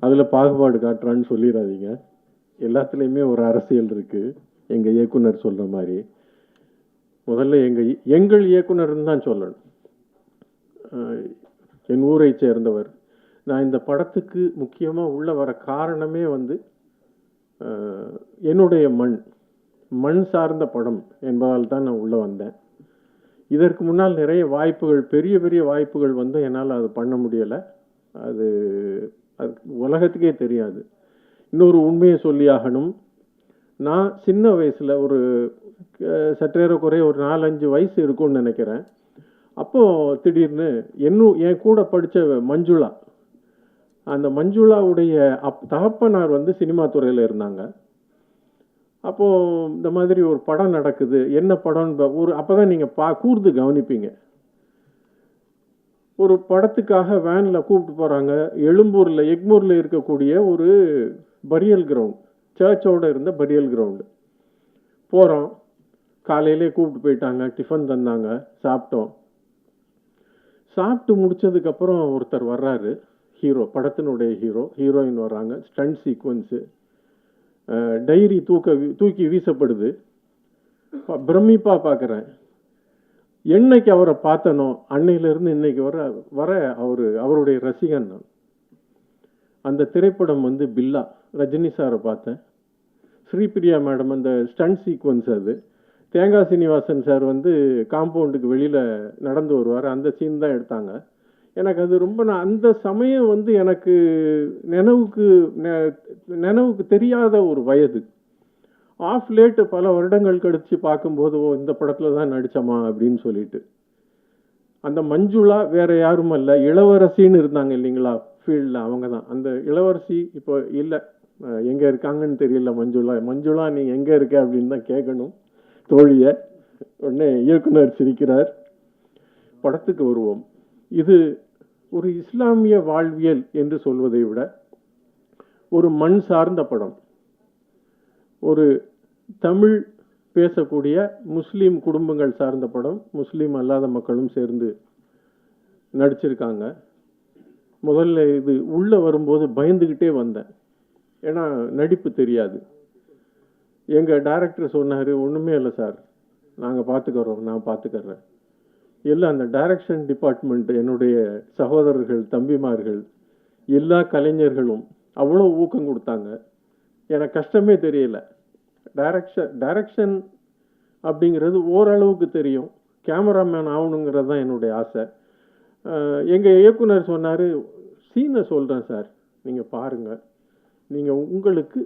P: அதில் பாகுபாடு காட்டுறான்னு சொல்லிடாதீங்க. எல்லாத்துலேயுமே ஒரு அரசியல் இருக்குது. எங்கள் இயக்குனர் சொல்கிற மாதிரி முதல்ல எங்கள் இயக்குனர்னு தான் சொல்லணும். என் ஊரை சேர்ந்தவர். நான் இந்த படத்துக்கு முக்கியமாக உள்ள வர காரணமே வந்து என்னுடைய மண் சார்ந்த படம் என்பதால் தான் நான் உள்ளே வந்தேன். இதற்கு முன்னால் நிறைய வாய்ப்புகள், பெரிய பெரிய வாய்ப்புகள் வந்து என்னால் அது பண்ண முடியலை. அது உலகத்துக்கே தெரியாது. இன்னொரு உண்மையை சொல்லியாகணும். நான் சின்ன வயசில் ஒரு சற்றேறக்குறைய ஒரு 4-5 வயசு இருக்கும்னு நினைக்கிறேன். அப்போது திடீர்னு என் கூட படித்த மஞ்சுளா, அந்த மஞ்சுளாவுடைய தகப்பனார் வந்து சினிமா துறையில் இருந்தாங்க. அப்போது இந்த மாதிரி ஒரு படம் நடக்குது. என்ன படம்னு அப்போ தான் நீங்கள் கூர்ந்து கவனிப்பீங்க. ஒரு படத்துக்காக வேனில் கூப்பிட்டு போகிறாங்க. எக்மூரில் இருக்கக்கூடிய ஒரு பரியல் கிரவுண்ட், சர்ச்சோடு இருந்த பரியல் கிரவுண்டு போகிறோம். காலையிலே கூப்பிட்டு போயிட்டாங்க, டிஃபன் தந்தாங்க, சாப்பிட்டோம். சாப்பிட்டு முடித்ததுக்கப்புறம் ஒருத்தர் வர்றாரு, ஹீரோ, படத்தினுடைய ஹீரோயின் வர்றாங்க. ஸ்டண்ட் சீக்வன்ஸு, டைரி தூக்கி வீசப்படுது. பிரமிப்பாக பார்க்குறேன். என்னைக்கு அவரை பார்த்தனோ அன்னையிலிருந்து இன்னைக்கு வர அவருடைய ரசிகன் நான். அந்த திரைப்படம் வந்து பில்லா, ரஜினி சாரை பார்த்தேன். ஸ்ரீபிரியா மேடம் அந்த ஸ்டண்ட் சீக்வன்ஸ், அது தேங்காய் சீனிவாசன் சார் வந்து காம்பவுண்டுக்கு வெளியில் நடந்து வருவார், அந்த சீன் தான் எடுத்தாங்க. எனக்கு அது ரொம்ப அந்த சமயம் வந்து எனக்கு நினைவுக்கு தெரியாத ஒரு வயது. ஆஃப் லேட்டு பல வருடங்கள் கழித்து பார்க்கும்போது, இந்த படத்தில் தான் நடித்தோமா அப்படின்னு சொல்லிட்டு. அந்த மஞ்சுளா வேற யாரும் இல்லை, இளவரசின்னு இருந்தாங்க இல்லைங்களா ஃபீல்டில், அவங்க தான். அந்த இளவரசி இப்போ இல்லை, எங்கே இருக்காங்கன்னு தெரியல. மஞ்சுளா நீ எங்கே இருக்க அப்படின்னு தான் கேட்கணும் தோழியை. உடனே இயக்குனர் சிரிக்கிறார். படத்துக்கு வருவோம். இது ஒரு இஸ்லாமிய வாழ்வியல் என்று சொல்வதை விட ஒரு மண் சார்ந்த படம். ஒரு தமிழ் பேசக்கூடிய முஸ்லீம் குடும்பங்கள் சார்ந்த படம். முஸ்லீம் அல்லாத மக்களும் சேர்ந்து நடிச்சிருக்காங்க. முதல்ல இது உள்ளே வரும்போது பயந்துக்கிட்டே வந்தேன், ஏன்னா நடிப்பு தெரியாது. எங்கள் டைரக்டர் சொன்னார், ஒன்றுமே இல்லை சார், நாங்கள் பார்த்துக்கிறோம், நான் பார்த்துக்கிறேன். இல்லை, அந்த டைரக்ஷன் டிபார்ட்மெண்ட், என்னுடைய சகோதரர்கள், தம்பிமார்கள், எல்லா கலைஞர்களும் அவ்வளோ ஊக்கம் கொடுத்தாங்க. எனக்கு கஷ்டமே தெரியல. டைரக்ஷன் அப்படிங்கிறது ஓரளவுக்கு தெரியும். கேமராமேன் ஆகணுங்கிறது தான் என்னுடைய ஆசை. எங்கள் இயக்குனர் சொன்னார், சீனை சொல்கிறேன் சார், நீங்கள் பாருங்கள், நீங்கள் உங்களுக்கு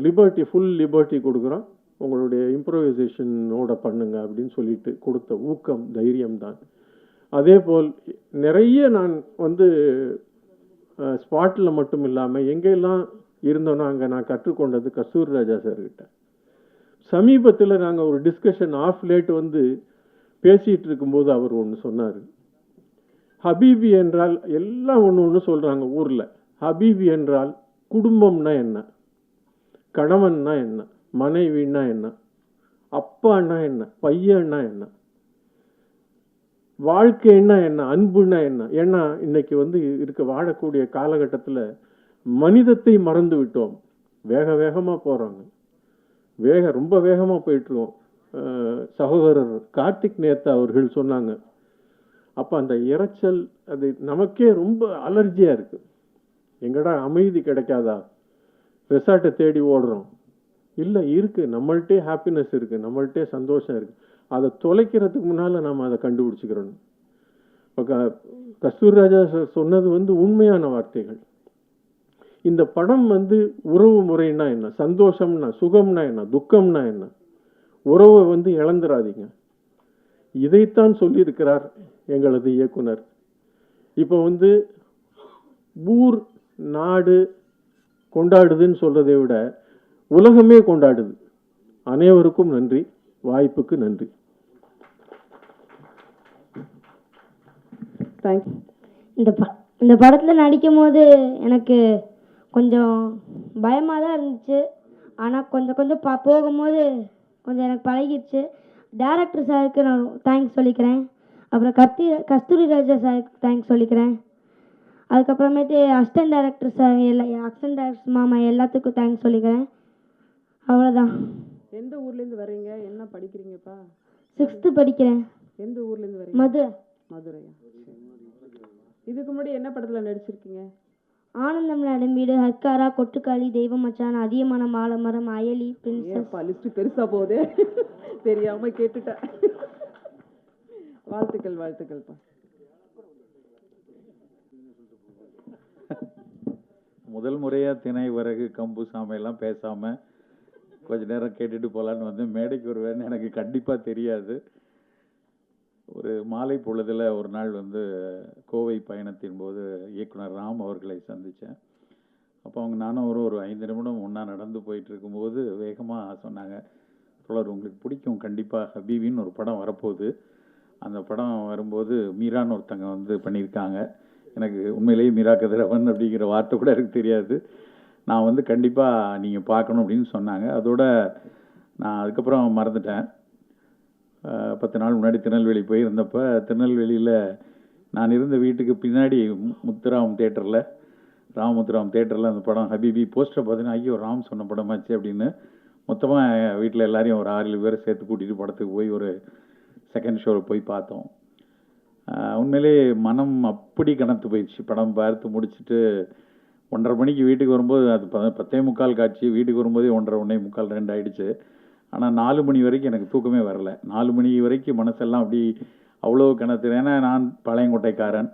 P: லிபர்ட்டி, ஃபுல் லிபர்ட்டி கொடுக்குறோம், உங்களுடைய இம்ப்ரோவைசேஷனோட பண்ணுங்க அப்படின்னு சொல்லிட்டு கொடுத்த ஊக்கம், தைரியம் தான். அதே போல் நிறைய நான் வந்து ஸ்பாட்டில் மட்டும் இல்லாமல் எங்கெல்லாம் இருந்தோன்னா அங்கே நான் கற்றுக்கொண்டது கஸ்தூரி ராஜா சார்கிட்ட. சமீபத்தில் நாங்கள் ஒரு டிஸ்கஷன் ஆஃப் லேட் வந்து பேசிகிட்டு இருக்கும்போது அவர் ஒன்று சொன்னார். ஹபீபி என்றால் எல்லாம் ஒன்று சொல்கிறாங்க ஊரில். ஹபீபி என்றால் குடும்பம்னா என்ன, கணவன்னா என்ன, மனைவின்னா என்ன, அப்பான்னா என்ன, பையன்னா என்ன, வாழ்க்கைன்னா என்ன, அன்புன்னா என்ன. ஏன்னா இன்னைக்கு வந்து வாழக்கூடிய காலகட்டத்தில் மனிதத்தை மறந்து விட்டோம். வேக வேகமாக போகிறாங்க, ரொம்ப வேகமாக போயிட்டுருக்கோம். சகோதரர் கார்த்திக் நேத்தா அவர்கள் சொன்னாங்க, அப்போ அந்த இரைச்சல் அது நமக்கே ரொம்ப அலர்ஜியாக இருக்குது. எங்கடா அமைதி கிடைக்காதா, ரெசார்ட்டை தேடி ஓடுறோம். இல்லை, இருக்குது, நம்மள்ட்டே ஹாப்பினஸ் இருக்குது, நம்மள்ட்டே சந்தோஷம் இருக்குது. அதை தொலைக்கிறதுக்கு முன்னால் நம்ம அதை கண்டுபிடிச்சிக்கிறோம். இப்போ கஸ்தூரிராஜா சொன்னது வந்து உண்மையான வார்த்தைகள். இந்த படம் வந்து உறவு முறைன்னா என்ன, சந்தோஷம்னா, சுகம்னா என்ன, துக்கம்னா என்ன, உறவை வந்து இழந்துடாதீங்க. இதைத்தான் சொல்லியிருக்கிறார் எங்களது இயக்குனர். இப்போ வந்து ஊர் நாடு கொண்டாடுதுன்னு சொல்றதை விட உலகமே கொண்டாடுது. அனைவருக்கும் நன்றி, வாய்ப்புக்கு நன்றி.
Q: இந்த படத்தில் நடிக்கும் போது எனக்கு கொஞ்சம் பயமாக தான் இருந்துச்சு. ஆனால் கொஞ்சம் கொஞ்சம் போகும்போது கொஞ்சம் எனக்கு பழகிடுச்சு. டேரக்டர் சாருக்கு நான் தேங்க்ஸ் சொல்லிக்கிறேன். அப்புறம் கஸ்தூரிராஜா சாருக்கு தேங்க்ஸ் சொல்லிக்கிறேன். அதுக்கப்புறமேட்டு assistant director sir, assistant director மாமா எல்லாத்துக்கும் தேங்க்ஸ் சொல்லிக்கிறேன். அவ்வளோதான்.
C: எந்த ஊர்லேருந்து வர்றீங்க, என்ன படிக்கிறீங்கப்பா?
Q: 6th படிக்கிறேன்.
C: எந்த ஊர்லேருந்து வரீங்க?
Q: மதுரை.
C: மதுரையா? இதுக்கு முன்னாடி என்ன படத்தில் நடிச்சிருக்கீங்க?
Q: ஆனந்தம் நடும்பீடு, ஹர்காரா, கொட்டுக்காளி, தெய்வம் மச்சான், அதியமான மாலமரம், அயலி, பிரின்சஸ்.
C: லிஸ்ட் பெருசா போகுது, தெரியாம கேட்டுட்டேன். வாழ்த்துக்கள், வாழ்த்துக்கள்ப்பா.
R: முதல் முறையாக திணை வரகு கம்பு சாமையெல்லாம் பேசாமல் கொஞ்ச நேரம் கேட்டுட்டு போகலான்னு வந்து மேடைக்கு வருவேன்னு எனக்கு கண்டிப்பாக தெரியாது. ஒரு மாலை பொழுதில் ஒரு நாள் வந்து கோவை பயணத்தின் போது இயக்குனர் ராம் அவர்களை சந்தித்தேன். அப்போ அவங்க நானும் ஒரு 5 நிமிடம் ஒன்றா நடந்து போயிட்டு இருக்கும்போது வேகமாக சொன்னாங்க, தோழர் உங்களுக்கு பிடிக்கும் கண்டிப்பாக, ஹபீபின்னு ஒரு படம் வரப்போகுது, அந்த படம் வரும்போது மீரான்னு ஒருத்தங்க வந்து பண்ணியிருக்காங்க, எனக்கு உண்மையிலேயே மீரா கதிரவன் அப்படிங்கிற வார்த்தை கூட எனக்கு தெரியாது, நான் வந்து கண்டிப்பாக நீங்கள் பார்க்கணும் அப்படின்னு சொன்னாங்க. அதோட நான் அதுக்கப்புறம் மறந்துட்டேன். 10 நாள் முன்னாடி திருநெல்வேலி போயிருந்தப்போ திருநெல்வேலியில் நான் இருந்த வீட்டுக்கு பின்னாடி முத்துராம் தேட்டரில், ராமமுத்துராம் தேட்டரில் அந்த படம் ஹபீபி போஸ்டரை பார்த்தீங்கன்னா, ஐயோ ராம் சொன்ன படமாச்சு அப்படின்னு மொத்தமாக வீட்டில் எல்லாரையும் ஒரு 6-7 பேரை சேர்த்து கூட்டிகிட்டு படத்துக்கு போய் ஒரு செகண்ட் ஷோவில் போய் பார்த்தோம். உண்மையிலே மனம் அப்படி கனத்து போயிடுச்சு. படம் பார்த்து முடிச்சுட்டு 1:30 மணிக்கு வீட்டுக்கு வரும்போது, அது 10:45 காட்சி, வீட்டுக்கு வரும்போதே 1:30, 1:45, 2 ஆகிடுச்சு. ஆனால் 4 மணி வரைக்கும் எனக்கு தூக்கமே வரல. 4 மணி வரைக்கும் மனசெல்லாம் அப்படி அவ்வளோ கனத்து. ஏன்னா நான் பாளையங்கோட்டைக்காரன்,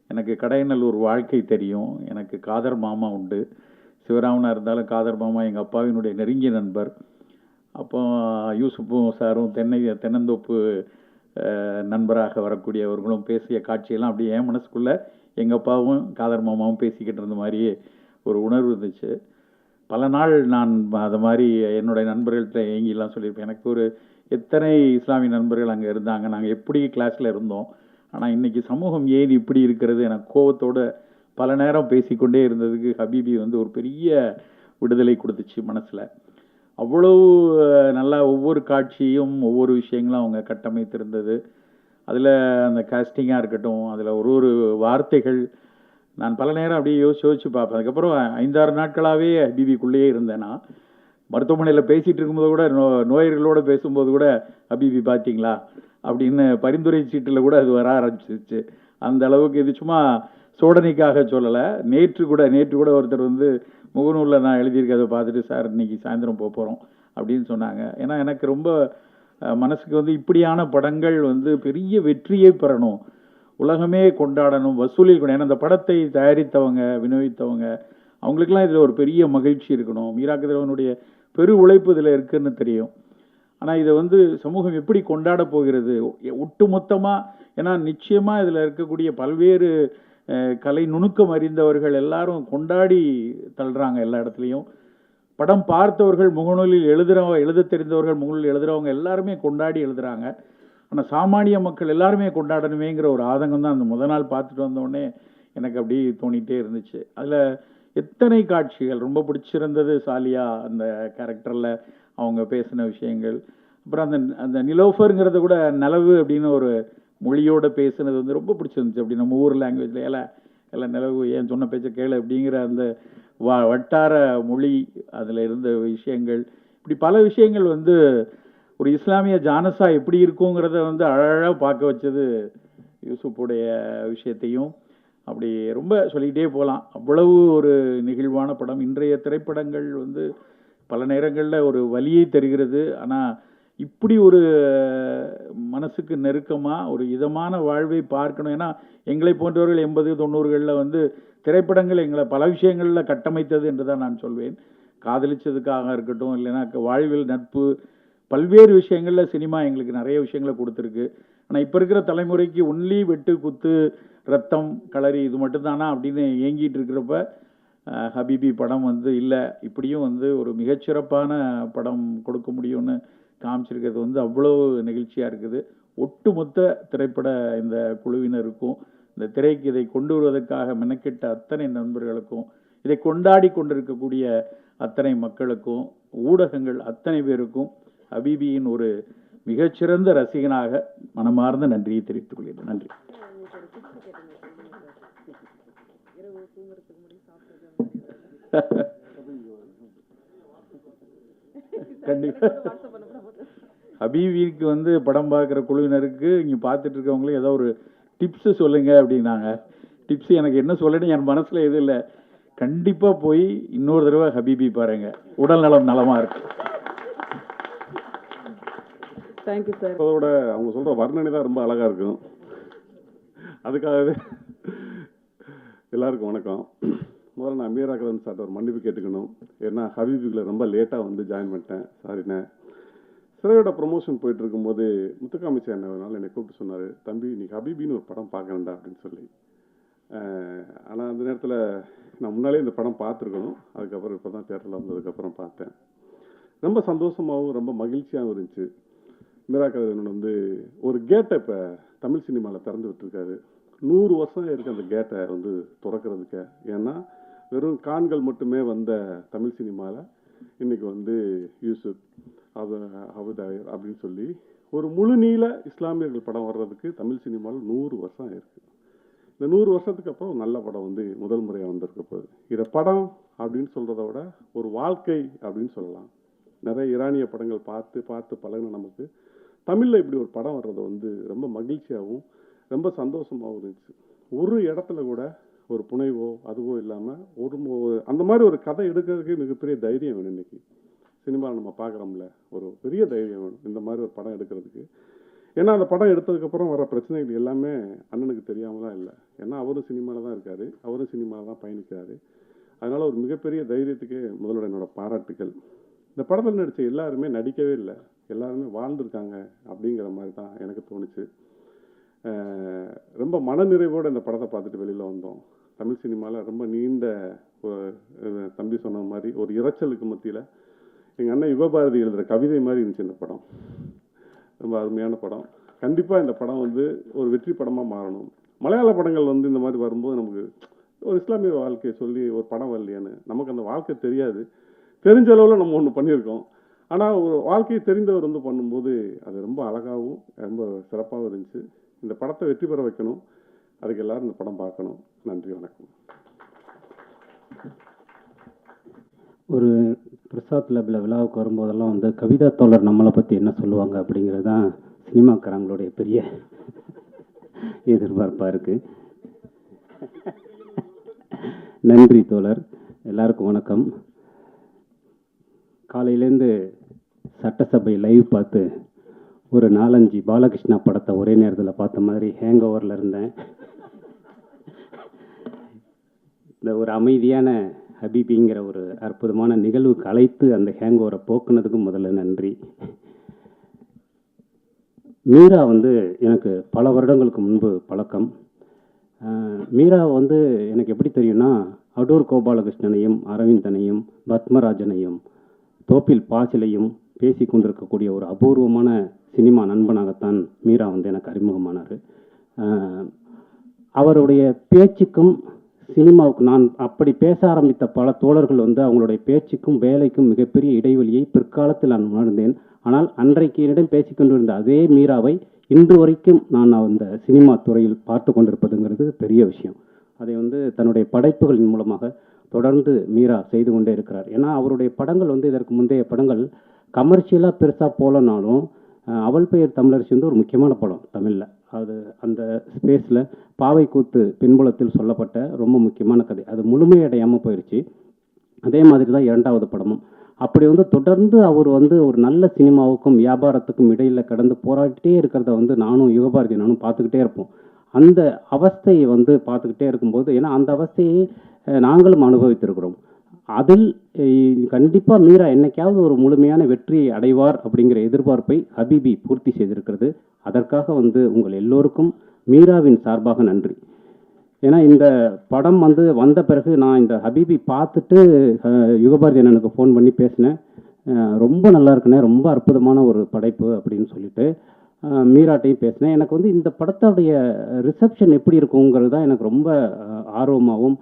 R: எனக்கு கடையநல்லூர் வாழ்க்கை தெரியும், எனக்கு காதர் மாமா உண்டு. சிவராமனாக இருந்தாலும் காதர் மாமா எங்கள் அப்பாவினுடைய நெருங்கிய நண்பர். அப்போ யூசுப்பும் சாரும் தென்னந்தோப்பு நண்பராக வரக்கூடியவர்களும் பேசிய காட்சியெல்லாம் அப்படியே என் மனசுக்குள்ளே எங்கள் அப்பாவும் காதர் மாமாவும் பேசிக்கிட்டு இருந்த மாதிரியே ஒரு உணர்வு இருந்துச்சு. பல நாள் நான் அது மாதிரி என்னுடைய நண்பர்கள்ட்ட ஏங்கிலாம் சொல்லியிருப்பேன். எனக்கு ஒரு எத்தனை இஸ்லாமிய நண்பர்கள் அங்கே இருந்தாங்க, நாங்கள் எப்படி கிளாஸில் இருந்தோம், ஆனால் இன்றைக்கி சமூகம் ஏன் இப்படி இருக்கிறது, எனக்கு கோவத்தோடு பல நேரம் பேசிக்கொண்டே இருந்ததுக்கு ஹபீபி வந்து ஒரு பெரிய விடுதலை கொடுத்துச்சு மனசில். அவ்வளவு நல்லா ஒவ்வொரு காட்சியும் ஒவ்வொரு விஷயங்களும் அவங்க கட்டமைத்திருந்தது. அதில் அந்த காஸ்டிங்காக இருக்கட்டும், அதில் ஒரு வார்த்தைகள் நான் பல நேரம் அப்படியே யோசிச்சு பார்ப்பேன். அதுக்கப்புறம் 5-6 நாட்களாகவே ஹபீபிக்குள்ளேயே இருந்தேன். நான் மருத்துவமனையில் பேசிகிட்டு இருக்கும்போது கூட நோயர்களோடு பேசும்போது கூட ஹபீபி பார்த்தீங்களா அப்படின்னு பரிந்துரை சீட்டில் கூட அது வர ஆரம்பிச்சிருச்சு. அந்த அளவுக்கு இது சும்மா சோடனைக்காக சொல்லலை. நேற்று கூட ஒருத்தர் வந்து முகநூலில் நான் எழுதியிருக்கதை பார்த்துட்டு, சார் இன்னைக்கு சாயந்தரம் போகிறோம் அப்படின்னு சொன்னாங்க. ஏன்னா எனக்கு ரொம்ப மனசுக்கு வந்து இப்படியான படங்கள் வந்து பெரிய வெற்றியை பெறணும், உலகமே கொண்டாடணும், வசூலில் கூட. ஏன்னா அந்த படத்தை தயாரித்தவங்க, விநியோகித்தவங்க, அவங்களுக்கெல்லாம் இதில் ஒரு பெரிய மகிழ்ச்சி இருக்கணும். மீரா கதிரவனுடைய பெரு உழைப்பு இதில் இருக்குதுன்னு தெரியும். ஆனால் இதை வந்து சமூகம் எப்படி கொண்டாட போகிறது ஒட்டுமொத்தமாக? ஏன்னா நிச்சயமாக இதில் இருக்கக்கூடிய பல்வேறு கலை நுணுக்கம் அறிந்தவர்கள் எல்லாரும் கொண்டாடி தள்ளுறாங்க எல்லா இடத்துலையும். படம் பார்த்தவர்கள், முகநூலில் எழுத தெரிந்தவர்கள், முகநூலில் எழுதுகிறவங்க எல்லாருமே கொண்டாடி எழுதுகிறாங்க. ஆனால் சாமானிய மக்கள் எல்லாருமே கொண்டாடணுமேங்கிற ஒரு ஆதங்கம் தான் அந்த முதல் நாள் பார்த்துட்டு வந்தோடனே எனக்கு அப்படி தோணிகிட்டே இருந்துச்சு. அதில் எத்தனை காட்சிகள் ரொம்ப பிடிச்சிருந்தது. சாலியா அந்த கேரக்டரில் அவங்க பேசின விஷயங்கள், அப்புறம் அந்த அந்த நிலோஃபருங்கிறத கூட நிலவு அப்படின்னு ஒரு மொழியோடு பேசுனது வந்து ரொம்ப பிடிச்சிருந்துச்சு. அப்படி நம்ம ஊர் லாங்குவேஜில் எல்லாம் நிலவு ஏன் சொன்ன பேச்ச கேளு அப்படிங்கிற அந்த வட்டார மொழி, அதில் இருந்த விஷயங்கள், இப்படி பல விஷயங்கள் வந்து ஒரு இஸ்லாமிய ஜானசா எப்படி இருக்குங்கிறத வந்து அழகாக பார்க்க வச்சது யூசுஃபுடைய விஷயத்தையும். அப்படி ரொம்ப சொல்லிக்கிட்டே போகலாம். அவ்வளவு ஒரு நெகிழ்வான படம். இன்றைய திரைப்படங்கள் வந்து பல நேரங்களில் ஒரு வலியை தருகிறது. ஆனால் இப்படி ஒரு மனசுக்கு நெருக்கமாக ஒரு இதமான வாழ்வை பார்க்கணும். ஏன்னா எங்களை போன்றவர்கள் 80, 90களில் வந்து திரைப்படங்கள் எங்களை பல விஷயங்களில் கட்டமைத்தது என்று தான் நான் சொல்வேன். காதலிச்சதுக்காக இருக்கட்டும், இல்லைன்னா வாழ்வில் நட்பு, பல்வேறு விஷயங்களில் சினிமா எங்களுக்கு நிறைய விஷயங்களை கொடுத்துருக்கு. ஆனால் இப்போ இருக்கிற தலைமுறைக்கு ஒன்லி வெட்டு குத்து ரத்தம் களரி இது மட்டும்தானா அப்படின்னு ஏங்கிட்டு இருக்கிறப்ப ஹபீபி படம் வந்து இல்லை, இப்படியும் வந்து ஒரு மிகச்சிறப்பான படம் கொடுக்க முடியும்னு காமிச்சிருக்கிறது வந்து அவ்வளோ நெகிழ்ச்சியாக இருக்குது. ஒட்டுமொத்த திரைப்பட இந்த குழுவினருக்கும், இந்த திரைக்கு இதை கொண்டு வருவதற்காக மெனக்கெட்ட அத்தனை நண்பர்களுக்கும், இதை கொண்டாடி கொண்டிருக்கக்கூடிய அத்தனை மக்களுக்கும், ஊடகங்கள் அத்தனை பேருக்கும் ஹபீபியின் ஒரு மிகச்சிறந்த ரசிகனாக மனமார்ந்த நன்றியை தெரிவித்துக் கொள்கிறேன். நன்றி. கண்டிப்பா ஹபீபிக்கு வந்து படம் பார்க்குற குழுவினருக்கு இங்கே பார்த்துட்டு இருக்கவங்களும் ஏதோ ஒரு டிப்ஸு சொல்லுங்க அப்படின்னாங்க. டிப்ஸ் எனக்கு என்ன சொல்லணும் என் மனசில் எதுவும் இல்லை. கண்டிப்பாக போய் இன்னொரு தடவை ஹபீபி பாருங்க, உடல் நலம் நலமாக இருக்கு.
C: Thank you sir.
S: அதோட அவங்க சொல்கிற வர்ணனை தான் ரொம்ப அழகாக இருக்கும். அதுக்காகவே எல்லாருக்கும் வணக்கம். முதல்ல நான் மீரா கதன் சார்ட்ட ஒரு மன்னிப்பு கேட்டுக்கணும். ஏன்னா ஹபீபியில் ரொம்ப லேட்டாக வந்து ஜாயின் பண்ணிட்டேன், சாரிண்ணே. சிறையோட ப்ரொமோஷன் போயிட்டு இருக்கும்போது முத்துக்காமிச்சா என்னனால என்னை கூப்பிட்டு சொன்னார், தம்பி நீ ஹபீபின்னு ஒரு படம் பார்க்கணுண்டா அப்படின்னு சொல்லி. ஆனால் அந்த நேரத்தில் நான் முன்னாலே இந்த படம் பார்த்துருக்கணும். அதுக்கப்புறம் இப்போ தான் தேட்டரில் வந்ததுக்கப்புறம் பார்த்தேன். ரொம்ப சந்தோஷமாகவும் ரொம்ப மகிழ்ச்சியாகவும் இருந்துச்சு. மீரா கதன் வந்து ஒரு கேட்டை இப்போ தமிழ் சினிமாவில் திறந்து விட்டுருக்காரு. 100 வருஷம் இருக்குது அந்த கேட்டை வந்து திறக்கிறதுக்கு. ஏன்னா வெறும் கான்கள் மட்டுமே வந்த தமிழ் சினிமாவில் இன்றைக்கி வந்து யூசுப் அபுதாயர் அப்படின்னு சொல்லி ஒரு முழு நீள இஸ்லாமியர்கள் படம் வர்றதுக்கு தமிழ் சினிமாவில் 100 வருஷம் ஆயிருக்கு. இந்த 100 வருஷத்துக்கு அப்புறம் நல்ல படம் வந்து முதல் முறையாக வந்திருக்க போகுது. இதை படம் அப்படின்னு சொல்கிறத விட ஒரு வாழ்க்கை அப்படின்னு சொல்லலாம். நிறைய ஈரானிய படங்கள் பார்த்து பார்த்து பழகின நமக்கு தமிழில் இப்படி ஒரு படம் வர்றது வந்து ரொம்ப மகிழ்ச்சியாகவும் ரொம்ப சந்தோஷமாகவும் இருந்துச்சு. ஒரு இடத்துல கூட ஒரு புனைவோ அதுவோ இல்லாமல் ஒரு அந்த மாதிரி ஒரு கதை எடுக்கிறதுக்கு மிகப்பெரிய தைரியம் வேணும். இன்றைக்கி சினிமாவில் நம்ம பார்க்குறோம்ல, ஒரு பெரிய தைரியம் வேணும் இந்த மாதிரி ஒரு படம் எடுக்கிறதுக்கு. ஏன்னா அந்த படம் எடுத்ததுக்கப்புறம் வர பிரச்சனைகள் எல்லாமே அண்ணனுக்கு தெரியாமல் தான் இல்லை. ஏன்னா அவரும் சினிமாவில் தான் இருக்கார், அவரும் சினிமாவில் தான் பயணிக்கிறாரு. அதனால் ஒரு மிகப்பெரிய தைரியத்துக்கே முதலோட என்னோட பாராட்டுக்கள். இந்த படத்தில் நடித்த எல்லாருமே நடிக்கவே இல்லை, எல்லாருமே வாழ்ந்துருக்காங்க அப்படிங்கிற மாதிரி தான் எனக்கு தோணுச்சு. ரொம்ப மனநிறைவோடு இந்த படத்தை பார்த்துட்டு வெளியில் வந்தோம். தமிழ் சினிமாவில் ரொம்ப நீண்ட தம்பி சொன்ன மாதிரி ஒரு இரைச்சலுக்கு மத்தியில் எங்கள் அண்ணன் யுகபாரதி எழுதுகிற கவிதை மாதிரி இருந்துச்சு இந்த படம். ரொம்ப அருமையான படம். கண்டிப்பாக இந்த படம் வந்து ஒரு வெற்றி படமாக மாறணும். மலையாள படங்கள் வந்து இந்த மாதிரி வரும்போது நமக்கு ஒரு இஸ்லாமிய வாழ்க்கையை சொல்லி ஒரு படம் வரலையான்னு நமக்கு அந்த வாழ்க்கை தெரியாது. தெரிஞ்ச அளவில் நம்ம ஒன்று பண்ணியிருக்கோம். ஆனால் ஒரு வாழ்க்கையை தெரிந்தவர் வந்து பண்ணும்போது அது ரொம்ப அழகாகவும் ரொம்ப சிறப்பாகவும் இருந்துச்சு. இந்த படத்தை வெற்றி பெற வைக்கணும். அதுக்கு எல்லாரும் இந்த படம் பார்க்கணும். நன்றி, வணக்கம்.
E: ஒரு பிரசாத் லேபில் விழாவுக்கு வரும்போதெல்லாம் வந்து கவிதா தோழர் நம்மளை பற்றி என்ன சொல்லுவாங்க அப்படிங்கிறது தான் சினிமாக்காரங்களுடைய பெரிய எதிர்பார்ப்பாக இருக்குது. நன்றி தோழர். எல்லாருக்கும் வணக்கம். காலையிலேருந்து சட்டசபை லைவ் பார்த்து ஒரு 4-5 பாலகிருஷ்ணா படத்தை ஒரே நேரத்தில் பார்த்த மாதிரி ஹேங் ஓவரில் இருந்தேன். இந்த ஒரு அமைதியான ஹபீபிங்கிற ஒரு அற்புதமான நிகழ்வுக்கு அழைத்து அந்த ஹேங் ஓவரை போக்குனதுக்கும் முதல்ல நன்றி. மீரா வந்து எனக்கு பல வருடங்களுக்கு முன்பு பழக்கம். மீரா வந்து எனக்கு எப்படி தெரியும்னா, அடூர் கோபாலகிருஷ்ணனையும் அரவிந்தனையும் பத்மராஜனையும் தோப்பில் பாசிலையும் பேசி கொண்டிருக்கக்கூடிய ஒரு அபூர்வமான சினிமா நண்பனாகத்தான் மீரா வந்து எனக்கு அறிமுகமானார். அவருடைய பேச்சுக்கும்
B: சினிமாவுக்கு நான் அப்படி பேச ஆரம்பித்த பல தோழர்கள் வந்து அவங்களுடைய பேச்சுக்கும் வேலைக்கும் மிகப்பெரிய இடைவெளியை பிற்காலத்தில் நான் உணர்ந்தேன். ஆனால் அன்றைக்கு என்னிடம் பேசிக்கொண்டிருந்த அதே மீராவை இன்று வரைக்கும் நான் அந்த சினிமா துறையில் பார்த்து கொண்டிருப்பதுங்கிறது பெரிய விஷயம். அதை வந்து தன்னுடைய படைப்புகளின் மூலமாக தொடர்ந்து மீரா செய்து கொண்டே இருக்கிறார். ஏன்னா அவருடைய படங்கள் வந்து இதற்கு முந்தைய படங்கள் கமர்ஷியலாக பெருசாக போகலனாலும் அவள் பெயர் தமிழரசி வந்து ஒரு முக்கியமான படம் தமிழில். அது அந்த ஸ்பேஸில் பாவை கூத்து பின்புலத்தில் சொல்லப்பட்ட ரொம்ப முக்கியமான கதை. அது முழுமையடையாமல் போயிடுச்சு. அதே மாதிரி தான் இரண்டாவது படமும். அப்படி வந்து தொடர்ந்து அவர் வந்து ஒரு நல்ல சினிமாவுக்கும் வியாபாரத்துக்கும் இடையில் கடந்து போராடிட்டே இருக்கிறத வந்து நானும் யுகபாரதி நானும் பார்த்துக்கிட்டே இருப்போம். அந்த அவஸ்தையை வந்து பார்த்துக்கிட்டே இருக்கும்போது, ஏன்னா அந்த அவஸ்தையை நாங்களும் அனுபவித்திருக்கிறோம். அதில் கண்டிப்பாக மீரா என்னைக்காவது ஒரு முழுமையான வெற்றியை அடைவார் அப்படிங்கிற எதிர்பார்ப்பை ஹபீபி பூர்த்தி செய்திருக்கிறது. அதற்காக வந்து உங்கள் எல்லோருக்கும் மீராவின் சார்பாக நன்றி. ஏன்னா இந்த படம் வந்து வந்த பிறகு நான் இந்த ஹபீபி பார்த்துட்டு யுகபாரதி அண்ணனுக்கு ஃபோன் பண்ணி பேசினேன். ரொம்ப நல்லா இருக்குண்ணே, ரொம்ப அற்புதமான ஒரு படைப்பு அப்படின்னு சொல்லிட்டு மீராட்டையும் பேசினேன். எனக்கு வந்து இந்த படத்தோடைய ரிசப்ஷன் எப்படி இருக்குங்கிறது தான் எனக்கு ரொம்ப ஆர்வமாகவும்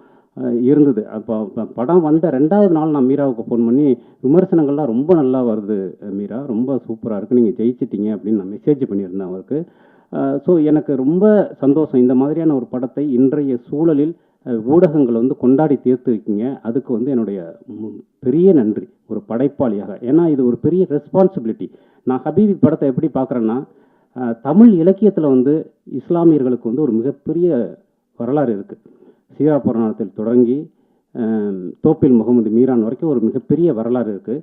B: இருந்தது. அப்போ படம் வந்த 2வது நாள் நான் மீராவுக்கு ஃபோன் பண்ணி விமர்சனங்கள்லாம் ரொம்ப நல்லா வருது மீரா, ரொம்ப சூப்பராக இருக்குது, நீங்கள் ஜெயிச்சிட்டீங்க அப்படின்னு நான் மெசேஜ் பண்ணியிருந்தேன் அவருக்கு. ஸோ எனக்கு ரொம்ப சந்தோஷம். இந்த மாதிரியான ஒரு படத்தை இன்றைய சூழலில் ஊடகங்கள் வந்து கொண்டாடி தீர்த்துருக்கீங்க. அதுக்கு வந்து என்னுடைய பெரிய நன்றி ஒரு படைப்பாளியாக. ஏன்னா இது ஒரு பெரிய ரெஸ்பான்சிபிலிட்டி. நான் ஹபீபி படத்தை எப்படி பார்க்குறேன்னா, தமிழ் இலக்கியத்தில் வந்து இஸ்லாமியர்களுக்கு வந்து ஒரு மிகப்பெரிய வரலாறு இருக்குது. சீரா புராணத்தில் தொடங்கி தோப்பில் முகமது மீரான் வரைக்கும் ஒரு மிகப்பெரிய வரலாறு இருக்குது.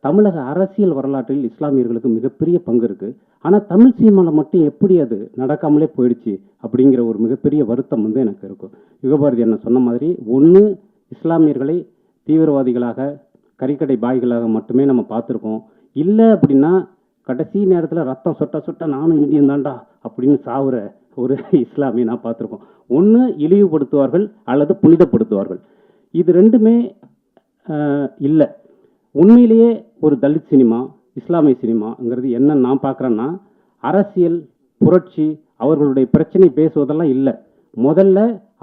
B: தமிழக அரசியல் வரலாற்றில் இஸ்லாமியர்களுக்கு மிகப்பெரிய பங்கு இருக்குது. ஆனால் தமிழ் சினிமாவில் மட்டும் எப்படி அது நடக்காமலே போயிடுச்சு அப்படிங்கிற ஒரு மிகப்பெரிய வருத்தம் வந்து எனக்கு இருக்கும். யுகபாரதி என்ன சொன்ன மாதிரி, ஒன்று இஸ்லாமியர்களை தீவிரவாதிகளாக கறிக்கடை பாய்களாக மட்டுமே நம்ம பார்த்துருக்கோம். இல்லை அப்படின்னா கடைசி நேரத்தில் ரத்தம் சொட்ட சொட்ட நானும் இந்தியன் தாண்டா அப்படின்னு சாவுற ஒரு இஸ்லாமியை நான் பார்த்துருக்கோம். ஒன்று இழிவுபடுத்துவார்கள் அல்லது புனிதப்படுத்துவார்கள். இது ரெண்டுமே இல்லை. உண்மையிலேயே ஒரு தலித் சினிமா இஸ்லாமிய சினிமாங்கிறது என்ன நான் பார்க்குறேன்னா, அரசியல் புரட்சி அவர்களுடைய பிரச்சனை பேசுவதெல்லாம் இல்லை. முதல்ல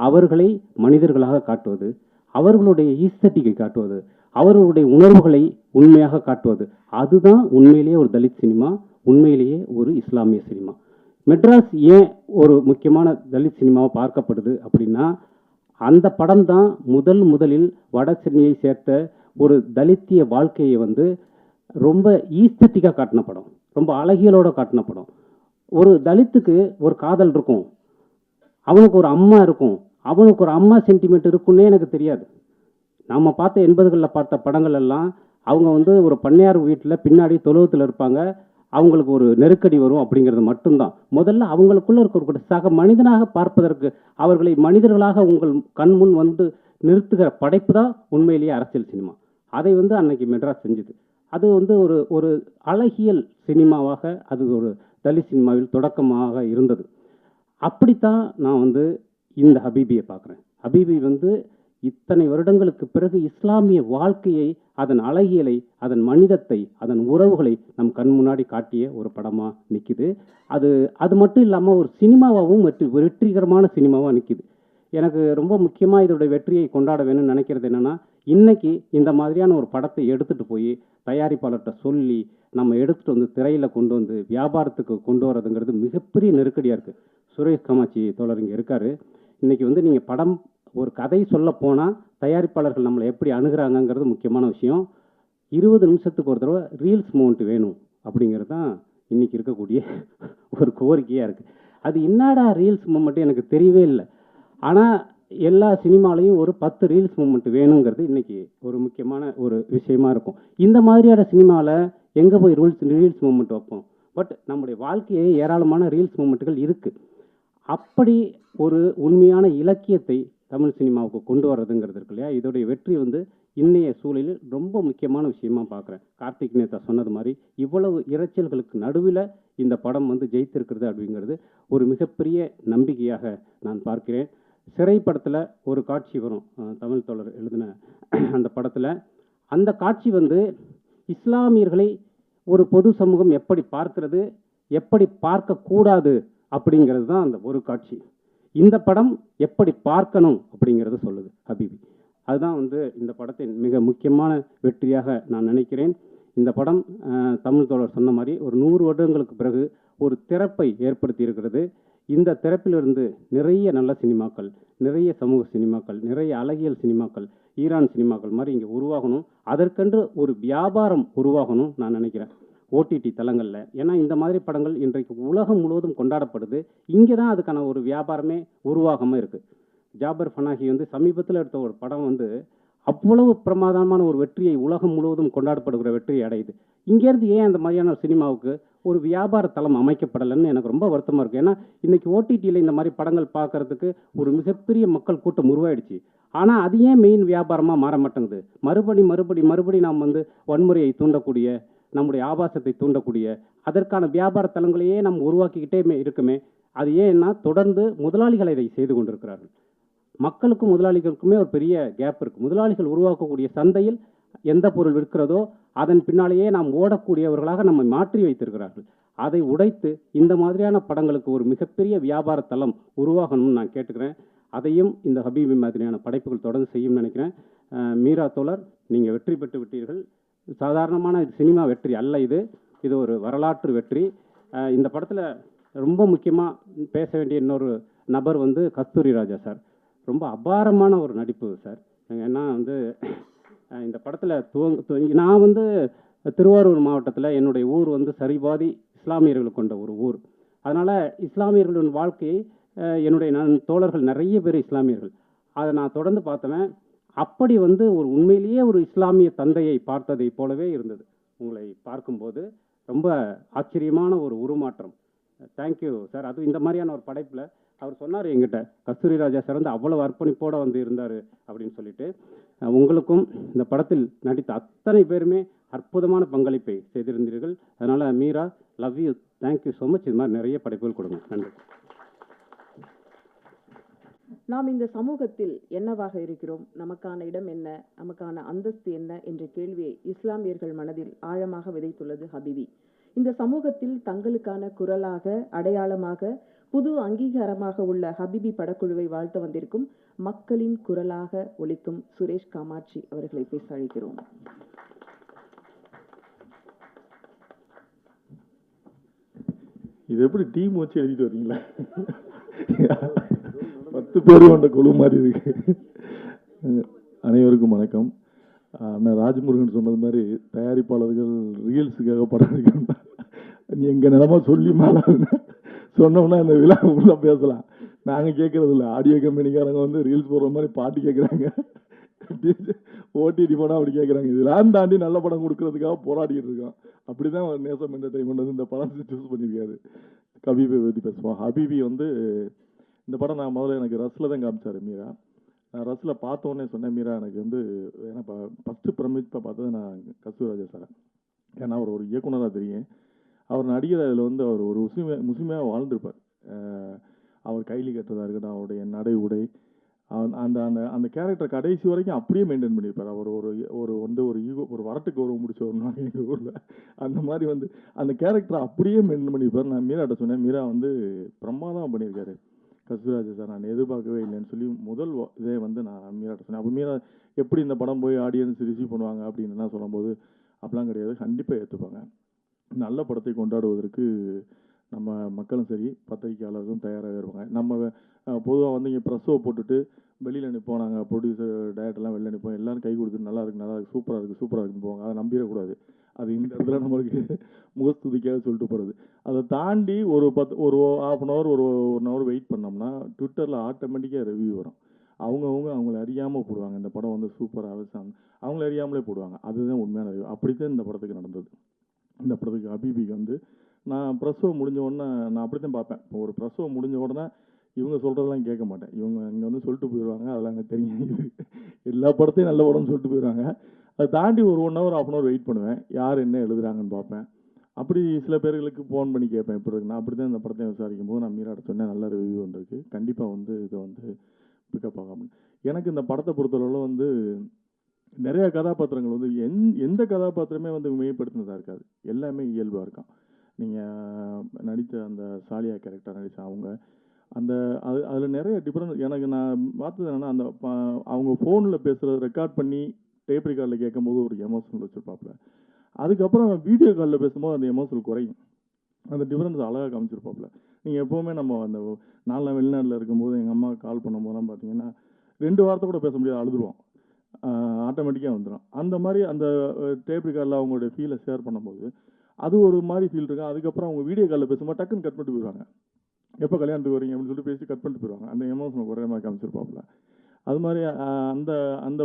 B: அவர்களை மனிதர்களாக காட்டுவது, அவர்களுடைய ஈஸ்தட்டிக்கை காட்டுவது, அவர்களுடைய உணர்வுகளை உண்மையாக காட்டுவது, அதுதான் உண்மையிலேயே ஒரு தலித் சினிமா, உண்மையிலேயே ஒரு இஸ்லாமிய சினிமா. மெட்ராஸ் ஏன் ஒரு முக்கியமான தலித் சினிமாவை பார்க்கப்படுது அப்படின்னா, அந்த படம் தான் முதலில் வட சென்னையை சேர்த்த ஒரு தலித்திய வாழ்க்கையை வந்து ரொம்ப ஈஸ்தட்டிக்காக காட்டின படம், ரொம்ப அழகியலோடு காட்டின படம். ஒரு தலித்துக்கு ஒரு காதல் இருக்கும், அவனுக்கு ஒரு அம்மா இருக்கும், அவனுக்கு ஒரு அம்மா சென்டிமெண்ட் இருக்குன்னே எனக்கு தெரியாது. நாம் பார்த்த 80களில் பார்த்த படங்கள் எல்லாம் அவங்க வந்து ஒரு பண்ணையார் வீட்டில் பின்னாடி தொழுவத்தில் இருப்பாங்க, அவங்களுக்கு ஒரு நெருக்கடி வரும் அப்படிங்கிறது மட்டும்தான். முதல்ல அவங்களுக்குள்ள இருக்க சக மனிதனாக பார்ப்பதற்கு, அவர்களை மனிதர்களாக உங்கள் கண் முன் வந்து நிறுத்துகிற படைப்பு தான் உண்மையிலேயே அரசியல் சினிமா. அதை வந்து அன்னைக்கு மெட்ராஸ் செஞ்சுது. அது வந்து ஒரு அழகியல் சினிமாவாக அது ஒரு தலித் சினிமாவில் தொடக்கமாக இருந்தது. அப்படித்தான் நான் வந்து இந்த ஹபீபியை பார்க்குறேன். ஹபீபி வந்து இத்தனை வருடங்களுக்கு பிறகு இஸ்லாமிய வாழ்க்கையை, அதன் அழகியலை, அதன் மனிதத்தை, அதன் உறவுகளை நம் கண் முன்னாடி காட்டிய ஒரு படமாக நிற்கிது. அது மட்டும் இல்லாமல் ஒரு சினிமாவாகவும் வெற்றிகரமான சினிமாவாக நிற்கிது. எனக்கு ரொம்ப முக்கியமாக இதோடைய வெற்றியை கொண்டாட வேணும்னு நினைக்கிறது என்னென்னா, இன்னைக்கு இந்த மாதிரியான ஒரு படத்தை எடுத்துகிட்டு போய் தயாரிப்பாளர்கிட்ட சொல்லி நம்ம எடுத்துகிட்டு வந்து திரையில் கொண்டு வந்து வியாபாரத்துக்கு கொண்டு வரதுங்கிறது மிகப்பெரிய நெருக்கடியாக இருக்குது. சுரேஷ் கமாச்சி தோழர் இங்கே இருக்கார். இன்றைக்கி வந்து நீங்கள் படம் ஒரு கதை சொல்ல போனால் தயாரிப்பாளர்கள் நம்மளை எப்படி அணுகிறாங்கங்கிறது முக்கியமான விஷயம். 20 நிமிஷத்துக்கு ஒரு தடவை ரீல்ஸ் மூமெண்ட் வேணும் அப்படிங்கிறது தான் இன்றைக்கி இருக்கக்கூடிய ஒரு கோரிக்கையாக இருக்குது. அது என்னடா ரீல்ஸ் மூமெண்ட்டு எனக்கு தெரியவே இல்லை. ஆனால் எல்லா சினிமாலையும் ஒரு 10 ரீல்ஸ் மூமெண்ட் வேணுங்கிறது இன்றைக்கி ஒரு முக்கியமான ஒரு விஷயமா இருக்கும். இந்த மாதிரியான சினிமாவில் எங்கே போய் ரீல்ஸ் மூமெண்ட் வைப்போம்? பட் நம்முடைய வாழ்க்கையே ஏராளமான ரீல்ஸ் மூமெண்ட்டுகள் இருக்குது. அப்படி ஒரு உண்மையான இலக்கியத்தை தமிழ் சினிமாவுக்கு கொண்டு வர்றதுங்கிறது இருக்கு இல்லையா, இதோடைய வெற்றி வந்து இன்னைய சூழலில் ரொம்ப முக்கியமான விஷயமா பார்க்குறேன். கார்த்திக் நேதா சொன்னது மாதிரி இவ்வளவு இரைச்சல்களுக்கு நடுவில் இந்த படம் வந்து ஜெயித்திருக்கிறது அப்படிங்கிறது ஒரு மிகப்பெரிய நம்பிக்கையாக நான் பார்க்கிறேன். சிறை படத்தில் ஒரு காட்சி வரும், தமிழ் தோழர் எழுதின அந்த படத்தில். அந்த காட்சி வந்து இஸ்லாமியர்களை ஒரு பொது சமூகம் எப்படி பார்க்கிறது, எப்படி பார்க்கக்கூடாது அப்படிங்கிறது தான் அந்த ஒரு காட்சி.
T: இந்த படம் எப்படி பார்க்கணும் அப்படிங்கிறத சொல்லுது ஹபீபி. அதுதான் வந்து இந்த படத்தின் மிக முக்கியமான வெற்றியாக நான் நினைக்கிறேன். இந்த படம் தமிழ் தோழர் சொன்ன மாதிரி ஒரு 100 வருடங்களுக்கு பிறகு ஒரு திறப்பை ஏற்படுத்தி இருக்கிறது. இந்த திறப்பிலிருந்து நிறைய நல்ல சினிமாக்கள், நிறைய சமூக சினிமாக்கள், நிறைய அழகியல் சினிமாக்கள், ஈரான் சினிமாக்கள் மாதிரி இங்கே உருவாகணும். அதற்கென்று ஒரு வியாபாரம் உருவாகணும் நான் நினைக்கிறேன் ஓடிடி தளங்களில். ஏன்னா இந்த மாதிரி படங்கள் இன்றைக்கு உலகம் முழுவதும் கொண்டாடப்படுது. இங்கே தான் அதுக்கான ஒரு வியாபாரமே உருவாகாமல் இருக்குது. ஜாபர் ஃபனாகி வந்து சமீபத்தில் எடுத்த ஒரு படம் வந்து அவ்வளவு பிரமாதமான ஒரு வெற்றியை உலகம் முழுவதும் கொண்டாடப்படுகிற வெற்றியை அடையுது. இங்கேருந்து ஏன் அந்த மாதிரியான சினிமாவுக்கு ஒரு வியாபார தளம் அமைக்கப்படலைன்னு எனக்கு ரொம்ப வருத்தமாக இருக்குது. ஏன்னா இன்றைக்கி ஓடிடியில் இந்த மாதிரி படங்கள் பார்க்கறதுக்கு ஒரு மிகப்பெரிய மக்கள் கூட்டம் உருவாயிடுச்சு. ஆனால் அது ஏன் மெயின் வியாபாரமாக மாற மாட்டேங்குது? மறுபடி நாம் வந்து வன்முறையை தூண்டக்கூடிய, நம்முடைய ஆபாசத்தை தூண்டக்கூடிய அதற்கான வியாபார தளங்களையே நம்ம உருவாக்கிக்கிட்டே இருக்குமே. அது ஏன்னா தொடர்ந்து முதலாளிகள் இதை செய்து கொண்டிருக்கிறார்கள். மக்களுக்கும் முதலாளிகளுக்குமே ஒரு பெரிய கேப் இருக்குது. முதலாளிகள் உருவாக்கக்கூடிய சந்தையில் எந்த பொருள் விற்கிறதோ அதன் பின்னாலேயே நாம் ஓடக்கூடியவர்களாக நம்மை மாற்றி வைத்திருக்கிறார்கள். அதை உடைத்து இந்த மாதிரியான படங்களுக்கு ஒரு மிகப்பெரிய வியாபார தளம் உருவாகணும்னு நான் கேட்டுக்கிறேன். அதையும் இந்த ஹபீபி மாதிரியான படைப்புகள் தொடர்ந்து செய்யும்னு நினைக்கிறேன். மீரா தோழர், நீங்கள் வெற்றி பெற்று விட்டீர்கள். சாதாரணமான சினிமா வெற்றி அல்ல இது. இது ஒரு வரலாற்று வெற்றி. இந்த படத்தில் ரொம்ப முக்கியமாக பேச வேண்டிய இன்னொரு நபர் வந்து கஸ்தூரி ராஜா சார். ரொம்ப அபாரமான ஒரு நடிப்பு சார். ஏன்னா வந்து இந்த படத்தில் நான் வந்து திருவாரூர் மாவட்டத்தில் என்னுடைய ஊர் வந்து சரிபாதி இஸ்லாமியர்கள் கொண்ட ஒரு ஊர். அதனால் இஸ்லாமியர்களின் வாழ்க்கையை என்னுடைய தோழர்கள் நிறைய பேர் இஸ்லாமியர்கள். அதை நான் தொடர்ந்து பார்த்தவன். அப்படி வந்து ஒரு உண்மையிலேயே ஒரு இஸ்லாமிய தந்தையை பார்த்ததை போலவே இருந்தது. உங்களை பார்க்கும்போது ரொம்ப ஆச்சரியமான ஒரு உருமாற்றம். Thank you sir. அதுவும் இந்த மாதிரியான ஒரு படைப்பில் அவர் சொன்னார் எங்கிட்ட, கஸ்தூரி ராஜா சார் வந்து அவ்வளவு அர்ப்பணிப்போடு வந்து இருந்தார் அப்படின்னு சொல்லிட்டு. உங்களுக்கும் இந்த படத்தில் நடித்த அத்தனை பேருமே அற்புதமான பங்களிப்பை செய்திருந்தீர்கள். அதனால் Meera, love you, thank you so much. இது மாதிரி நிறைய படைப்புகள் கொடுங்க. நன்றி.
C: நாம் இந்த சமூகத்தில் என்னவாக இருக்கிறோம், நமக்கான இடம் என்ன, நமக்கான அந்தஸ்து என்ன என்ற கேள்வியை இஸ்லாமியர்கள் மனதில் ஆழமாக விதைத்துள்ளது ஹபீபி. இந்த சமூகத்தில் தங்களுக்கான குரலாக, அடையாளமாக, புது அங்கீகாரமாக உள்ள ஹபீபி படக்குழுவை வாழ்த்த வந்திருக்கும் மக்களின் குரலாக ஒலிக்கும் சுரேஷ் காமாட்சி அவர்களை பேச அழைக்கிறோம்.
L: இது எப்படி டீம் வச்சு எழுதிட்டு வரீங்களா? 10 பேர் கொண்ட குழு மாதிரி இருக்கு. அனைவருக்கும் வணக்கம். அண்ணன் ராஜ்முருகன் சொன்னது மாதிரி தயாரிப்பாளர்கள் ரீல்ஸுக்காக படம் எடுக்கணும். நீ எங்கள் நிலமா சொல்லி மேலே சொன்னோம்னா இந்த விழா ஃபுல்லாக பேசலாம். நாங்கள் கேட்கறது இல்லை. ஆடியோ கம்பெனிக்காரங்க வந்து ரீல்ஸ் போடுற மாதிரி பாட்டு கேட்குறாங்க. ஓடிடி போனால் அப்படி கேட்குறாங்க. இதெல்லாம் தாண்டி நல்ல படம் கொடுக்கறதுக்காக போராடிட்டு இருக்கோம். அப்படி தான் நேசம் என்டர்டைன்மெண்ட் வந்து இந்த படம் சூஸ் பண்ணியிருக்காரு. ஹபீபை பற்றி பேசுவோம். ஹபீபி வந்து இந்த படம் நான் முதல்ல எனக்கு ரஸில் தான் காமிச்சார் மீரா. நான் ரஸில் பார்த்தோன்னே சொன்னேன், மீரா எனக்கு வந்து ஏன்னா ஃபஸ்ட்டு பிரமிப்பாக பார்த்தது நான் கஸ்தூரி ராஜா சார். ஏன்னா அவர் ஒரு இயக்குனராக தெரியும். அவர் நடிகர் அதில் வந்து அவர் ஒரு முஸ்லிமையாக வாழ்ந்திருப்பார். அவர் கைலி கட்டுறதா இருக்கட்டும், அவருடைய நடை உடை, அந்த அந்த அந்த கேரக்டர் கடைசி வரைக்கும் அப்படியே மெயின்டைன் பண்ணியிருப்பார். அவர் ஒரு வந்து ஒரு ஈகோ, ஒரு வரட்டுக்கு உறவு முடிச்சவர்னாங்க எங்கள் ஊரில். அந்த மாதிரி வந்து அந்த கேரக்டரை அப்படியே மெயின்டைன் பண்ணியிருப்பார். நான் மீராட்ட சொன்னேன், மீரா வந்து பிரமாதமாக பண்ணியிருக்காரு கஸ்தூரி ராஜா சார், நான் எதிர்பார்க்கவே இல்லைன்னு சொல்லி முதல் இதே வந்து நான் மீராட்ட சொன்னேன். அப்போ மீரா எப்படி இந்த படம் போய் ஆடியன்ஸ் ரிசீவ் பண்ணுவாங்க அப்படின்னு நான் சொல்லும்போது, அப்படிலாம் கிடையாது, கண்டிப்பாக ஏற்றுப்பாங்க. நல்ல படத்தை கொண்டாடுவதற்கு நம்ம மக்களும் சரி பத்திரிகையாளர்களும் தயாராக இருப்பாங்க. நம்ம பொதுவாக வந்து இங்கே ப்ரெஸ்ஸோ போட்டுட்டு வெளியில் நிற்போம். நாங்கள் ப்ரொடியூசர் டேரக்டர்லாம் வெளில நிற்போம். எல்லோரும் கை கொடுத்துட்டு நல்லா இருக்குது, சூப்பராக இருக்குன்னு போவாங்க. அதை நம்பிடக்கூடாது. அது இந்த இடத்துல நம்மளுக்கு முகஸ்துதிக்காக சொல்லிட்டு போகிறது. அதை தாண்டி ஒரு ½ அன் ஹவர், 1 ஹவர் வெயிட் பண்ணோம்னா ட்விட்டரில் ஆட்டோமேட்டிக்காக ரிவ்யூ வரும். அவங்கள அறியாமல் போடுவாங்க. இந்த படம் வந்து சூப்பராக அவங்கள அறியாமலே போடுவாங்க. அதுதான் உண்மையான ரிவ்யூ. அப்படித்தான் இந்த படத்துக்கு நடந்தது. இந்த படத்துக்கு ஹபீபிக்கு வந்து நான் பிரசவம் முடிஞ்ச உடனே நான் அப்படி தான் பார்ப்பேன். இப்போ ஒரு பிரசவம் முடிஞ்ச உடனே இவங்க சொல்கிறதெல்லாம் கேட்க மாட்டேன். இவங்க இங்கே வந்து சொல்லிட்டு போயிடுவாங்க. அதெல்லாம் எனக்கு தெரியும். எல்லா படத்தையும் நல்ல படம்னு சொல்லிட்டு போயிடுவாங்க. அதை தாண்டி ஒரு 1 ஹவர், ½ ஹவர் வெயிட் பண்ணுவேன். யார் என்ன எழுதுறாங்கன்னு பார்ப்பேன். அப்படி சில பேர்களுக்கு ஃபோன் பண்ணி கேட்பேன் எப்படி இருக்கு. நான் அப்படி தான் இந்த படத்தை விசாரிக்கும் போது நான் மீராட்ட சொன்னேன், நல்ல ரிவ்யூ வந்திருக்கு, கண்டிப்பாக வந்து இதை வந்து பிக்கப் ஆகாமல். எனக்கு இந்த படத்தை பொறுத்தளவில் வந்து நிறைய கதாபாத்திரங்கள் வந்து எந்த கதாபாத்திரமே வந்து மேம்படுத்தினதாக இருக்காது. எல்லாமே இயல்பாக இருக்கும். நீங்கள் நடித்த அந்த சாலியா கேரக்டர் நடித்த அவங்க, அந்த அதில் நிறைய டிஃப்ரெண்ட் எனக்கு நான் பார்த்தது என்னென்னா அந்த அவங்க ஃபோனில் பேசுகிறத ரெக்கார்ட் பண்ணி டேப் ரெக்கார்டில் கேட்கும்போது ஒரு எமோஷனல் வச்சுருப்பாப்புல. அதுக்கப்புறம் வீடியோ காலில் பேசும்போது அந்த எமோஷனல் குறையும். அந்த டிஃப்ரென்ஸ் அழகாக காமிச்சிருப்பாப்புல. நீங்கள் எப்போவுமே நம்ம அந்த நான்லாம் வெளிநாட்டில் இருக்கும்போது எங்கள் அம்மா கால் பண்ணும்போதெல்லாம் பார்த்தீங்கன்னா 2 வார்த்தை கூட பேச முடியாது, அழுதுருவோம். ஆட்டோமேட்டிக்காக வந்துடும். அந்த மாதிரி அந்த டேப் ரெக்கார்டில் அவங்களுடைய ஃபீலை ஷேர் பண்ணும்போது அது ஒரு மாதிரி ஃபீல் இருக்கும். அதுக்கப்புறம் அவங்க வீடியோ காலில் பேசும்போது டக்குன்னு கட் பண்ணிட்டு போயிடுவாங்க. எப்போ கல்யாணத்துக்கு வரீங்க அப்படின்னு சொல்லிட்டு பேசி கட் பண்ணிட்டு போயிடுவாங்க. அந்த எமோஷனல் குறைய மாதிரி காமிச்சிருப்பாப்புல. அது மாதிரி அந்த அந்த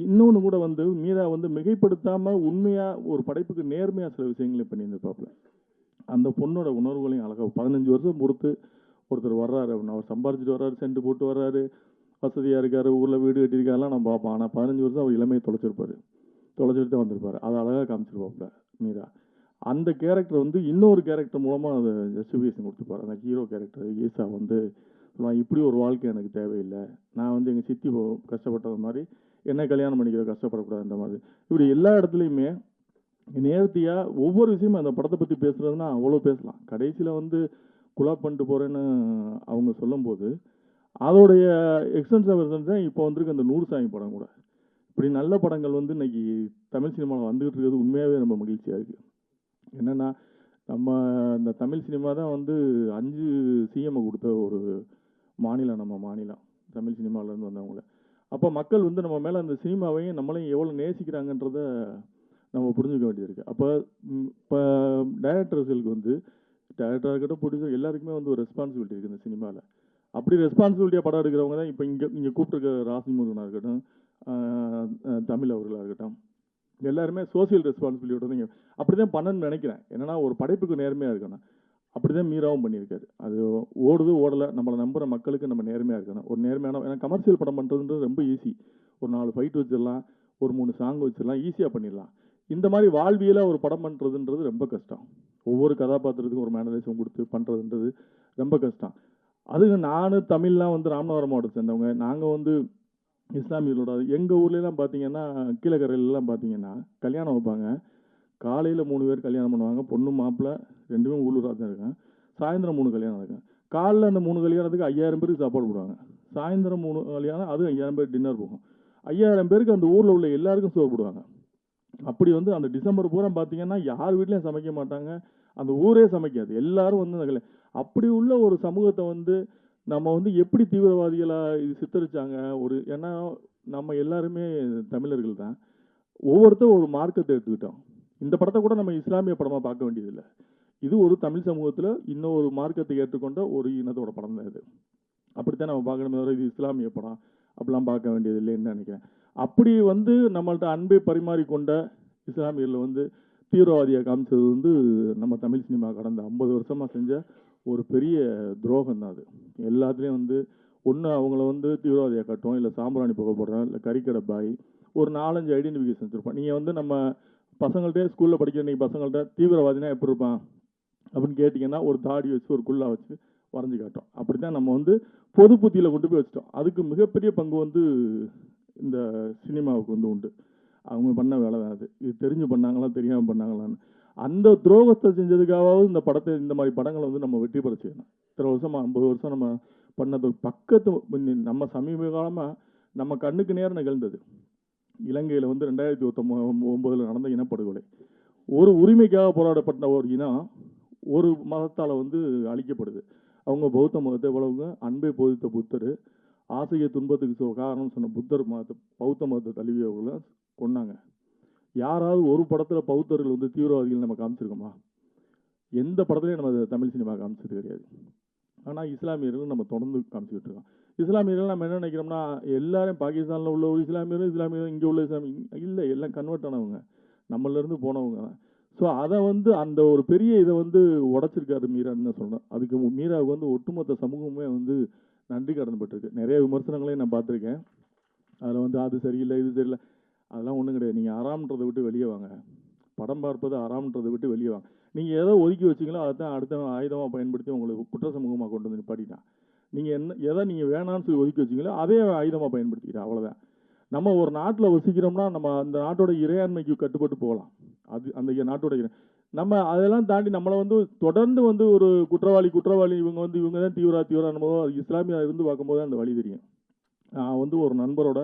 L: இன்னொன்று கூட வந்து மீரா வந்து மிகைப்படுத்தாமல் உண்மையாக ஒரு படைப்புக்கு நேர்மையாக சில விஷயங்களையும் பண்ணியிருந்திருப்பாப்புல. அந்த பொண்ணோட உணர்வுகளையும் அழகாக 15 வருஷம் பொறுத்து ஒருத்தர் வர்றாரு அப்படின்னு, அவர் சம்பாரிச்சிட்டு வர்றாரு, சென்ட் போட்டு வர்றாரு, வசதியாக இருக்காரு, ஊரில் வீடு கட்டியிருக்காருலாம் நம்ம பார்ப்போம். ஆனால் 15 வருஷம் அவர் இளமையை தொலைச்சிட்டு தான் வந்திருப்பார். அதை அழகாக காமிச்சிருப்பாப்புல மீரா. அந்த கேரக்டர் வந்து இன்னொரு கேரக்டர் மூலமாக அதை ஜஸ்டிஃபிகேஷன் கொடுத்துருப்பார். அந்த ஹீரோ கேரக்டர் ஈசா வந்து இப்படி ஒரு வாழ்க்கை எனக்கு தேவையில்லை, நான் வந்து எங்கள் சித்தி கஷ்டப்பட்டது மாதிரி என்ன கல்யாணம் பண்ணிக்கிற கஷ்டப்படக்கூடாதுன்ற மாதிரி இப்படி எல்லா இடத்துலையுமே நேர்த்தியாக ஒவ்வொரு விஷயமும் அந்த படத்தை பற்றி பேசுகிறதுனா அவ்வளோ பேசலாம். கடைசியில் வந்து குலாப் பண்ணிட்டு போகிறேன்னு அவங்க சொல்லும்போது அதோடைய எக்ஸ்டென்சிவ் வெர்ஷன் தான் இப்போ வந்திருக்கு அந்த 100 சாமி படம் கூட. இப்படி நல்ல படங்கள் வந்து இன்னைக்கு தமிழ் சினிமாவில் வந்துகிட்டு இருக்கிறது உண்மையாகவே ரொம்ப மகிழ்ச்சியாக இருக்குது. என்னென்னா நம்ம இந்த தமிழ் சினிமா தான் வந்து 5 சிஎம்ஐ கொடுத்த ஒரு மாநிலம் நம்ம மாநிலம், தமிழ் சினிமாவிலேருந்து வந்தவங்கள. அப்போ மக்கள் வந்து நம்ம மேலே அந்த சினிமாவையும் நம்மளையும் எவ்வளோ நேசிக்கிறாங்கன்றத நம்ம புரிஞ்சுக்க வேண்டியது இருக்குது. அப்போ இப்போ டைரக்டர்ஸ்களுக்கு வந்து டைரக்டராக இருக்கட்டும், ப்ரொடியூசர் எல்லாருக்குமே வந்து ஒரு ரெஸ்பான்சிபிலிட்டி இருக்குது இந்த சினிமாவில். அப்படி ரெஸ்பான்சிபிலிட்டியாக படம் எடுக்கிறவங்க தான் இப்போ இங்கே கூப்பிட்டுருக்க ராசிமுருகனாக இருக்கட்டும், தமிழ் அவர்களாக இருக்கட்டும், எல்லாருமே சோசியல் ரெஸ்பான்சிபிலிட்டியோட தான் இங்கே அப்படி தான் பண்ணணும்னு நினைக்கிறேன். என்னன்னா ஒரு படைப்புக்கு நேர்மையாக இருக்கணும். அப்படி தான் மீராவும் பண்ணியிருக்காரு. அது ஓடுது ஓடலை, நம்மளை நம்புகிற மக்களுக்கு நம்ம நேர்மையாக இருக்கணும். ஒரு நேர்மையான, ஏன்னா கமர்ஷியல் படம் பண்ணுறதுன்றது ரொம்ப ஈஸி. ஒரு 4 ஃபைட் வச்சிடலாம், ஒரு 3 சாங் வச்சிடலாம், ஈஸியாக பண்ணிடலாம். இந்த மாதிரி வாழ்வியலாக ஒரு படம் பண்ணுறதுன்றது ரொம்ப கஷ்டம். ஒவ்வொரு கதாபாத்திரத்துக்கும் ஒரு மேனரிசம் கொடுத்து பண்ணுறதுன்றது ரொம்ப கஷ்டம். அதுக்கு நான் தமிழ்லாம் வந்து ராமநாதபுரம் மாவட்டத்தை சேர்ந்தவங்க, நாங்கள் வந்து இஸ்லாமியர்களோட எங்கள் ஊர்லலாம் பார்த்தீங்கன்னா கீழக்கரையிலலாம் பார்த்தீங்கன்னா கல்யாணம் வைப்பாங்க. காலையில் 3 பேர் கல்யாணம் பண்ணுவாங்க, பொண்ணு மாப்பிள்ளை 2மே உள்ளூராக தான் இருக்காங்க. சாயந்தரம் 3 கல்யாணம் இருக்கும். காலைல அந்த 3 கல்யாணத்துக்கு 5000 பேருக்கு சாப்பாடு போடுவாங்க. சாயந்தரம் 3 கல்யாணம், அது 5000 பேர் டின்னர் போகும். 5000 பேருக்கு அந்த ஊரில் உள்ள எல்லாருக்கும் சோறு போடுவாங்க. அப்படி வந்து அந்த டிசம்பர் பூரா பார்த்தீங்கன்னா யார் வீட்லையும் சமைக்க மாட்டாங்க, அந்த ஊரே சமைக்காது, எல்லாரும் வந்து அந்த அப்படி உள்ள ஒரு சமூகத்தை வந்து நம்ம வந்து எப்படி தீவிரவாதிகளாக இது சித்தரிச்சாங்க. ஏன்னா நம்ம எல்லாருமே தமிழர்கள் தான், ஒவ்வொருத்தரும் ஒரு மார்க்கத்தை எடுத்துக்கிட்டோம். இந்த படத்தை கூட நம்ம இஸ்லாமிய படமாக பார்க்க வேண்டியதில்லை. இது ஒரு தமிழ் சமூகத்தில் இன்னும் ஒரு மார்க்கத்தை ஏற்றுக்கொண்ட ஒரு இனத்தோட படம் தான் இது. அப்படித்தான் நம்ம பார்க்கணுமே தவிர இது இஸ்லாமிய படம் அப்படிலாம் பார்க்க வேண்டியது இல்லைன்னு நினைக்கிறேன். அப்படி வந்து நம்மள்ட்ட அன்பை பரிமாறிக்கொண்ட இஸ்லாமியர்கள் வந்து தீவிரவாதியாக காமிச்சது வந்து நம்ம தமிழ் சினிமா கடந்த 50 வருஷமாக செஞ்ச ஒரு பெரிய துரோகம் தான் அது. எல்லாத்துலேயும் வந்து ஒன்று அவங்கள வந்து தீவிரவாதியாக காட்டுவோம், இல்லை சாம்பிராணி புகை போடுறோம், இல்லை கறிக்கடை பாய், ஒரு 4-5 ஐடென்டிஃபிகேஷன் வச்சுருப்போம். நீங்கள் வந்து நம்ம பசங்கள்கிட்ட ஸ்கூலில் படிக்கிற நீங்கள் பசங்கள்கிட்ட தீவிரவாதினா எப்படி இருப்பான் அப்படின்னு கேட்டிங்கன்னா ஒரு தாடி வச்சு ஒரு குள்ளா வச்சு வரைஞ்சி காட்டும். அப்படி தான் நம்ம வந்து பொது புத்தியில் கொண்டு போய் வச்சிட்டோம். அதுக்கு மிகப்பெரிய பங்கு வந்து இந்த சினிமாவுக்கு வந்து உண்டு. அவங்க பண்ண வேலை தான் அது. இது தெரிஞ்சு பண்ணாங்களா தெரியாமல் பண்ணாங்களான்னு அந்த துரோகத்தை செஞ்சதுக்காவது இந்த படத்தை, இந்த மாதிரி படங்களை வந்து நம்ம வெற்றி பெற செய்யணும். இத்தனை வருஷமாக 50 வருஷம் நம்ம பண்ணது பக்கத்து நம்ம சமீப காலமாக நம்ம கண்ணுக்கு நேரம் நிகழ்ந்தது. இலங்கையில் வந்து 2009 நடந்த இனப்படுகொலை. ஒரு உரிமைக்காக போராடப்பட்ட ஒரு இனம் ஒரு மதத்தால் வந்து அழிக்கப்படுது. அவங்க பௌத்த மதத்தை எவ்வளவுங்க அன்பை போதித்த புத்தர், ஆசையை துன்பத்துக்கு காரணம் சொன்ன புத்தர் மதத்தை, பௌத்த மதத்தை தழுவியவர்களை கொன்னாங்க. யாராவது ஒரு படத்தில் பௌத்தர்கள் வந்து தீவிரவாதிகள் நம்ம காமிச்சிருக்கோமா? எந்த படத்துலையும் நம்ம தமிழ் சினிமா காமிச்சது கிடையாது. ஆனால் இஸ்லாமியர்கள் நம்ம தொடர்ந்து காமிச்சிக்கிட்டு இருக்கோம். இஸ்லாமியர்கள் நம்ம என்ன நினைக்கிறோம்னா எல்லாரும் பாகிஸ்தானில் உள்ள ஒரு இஸ்லாமியரும் இங்கே உள்ள இல்லை, எல்லாம் கன்வெர்ட் ஆனவங்க, நம்மளிருந்து போனவங்க தான். ஸோ அதை வந்து அந்த ஒரு பெரிய இதை வந்து உடச்சிருக்காரு மீரான்னு தான் சொல்லணும். அதுக்கு மீராவுக்கு வந்து ஒட்டுமொத்த சமூகமே வந்து நன்றி கடன் பட்டிருக்கு. நிறைய விமர்சனங்களையும் நான் பார்த்துருக்கேன். அதில் வந்து அது சரியில்லை இது சரியில்லை அதெல்லாம் ஒன்றும் கிடையாது. நீங்கள் ஆறாம்ன்றதை விட்டு வெளியே வாங்க, படம் பார்ப்பது ஆறாம்ன்றதை விட்டு வெளியே வாங்க. நீங்கள் எதை ஒதுக்கி வச்சிங்களோ அதை தான் அடுத்த ஆயுதமாக பயன்படுத்தி உங்களுக்கு குற்ற சமூகமாக கொண்டு வந்து நிப்பாட்டிட்டான். நீங்கள் எதை நீங்கள் வேணான்னு சொல்லி ஒதுக்கி வச்சிங்களோ அதே ஆயுதமாக பயன்படுத்திக்கிட்டா, அவ்வளோதான். நம்ம ஒரு நாட்டில் வசிக்கிறோம்னா நம்ம அந்த நாட்டோட இறையாண்மைக்கு கட்டுப்பட்டு போகலாம். அது அந்த நாட்டோட நம்ம அதெல்லாம் தாண்டி நம்மளை வந்து தொடர்ந்து வந்து ஒரு குற்றவாளி இவங்க வந்து இவங்க தான் தீவிரவாதமோ அது இஸ்லாமியா இருந்து பார்க்கும்போது அந்த வழி தெரியும். நான் வந்து ஒரு நண்பரோட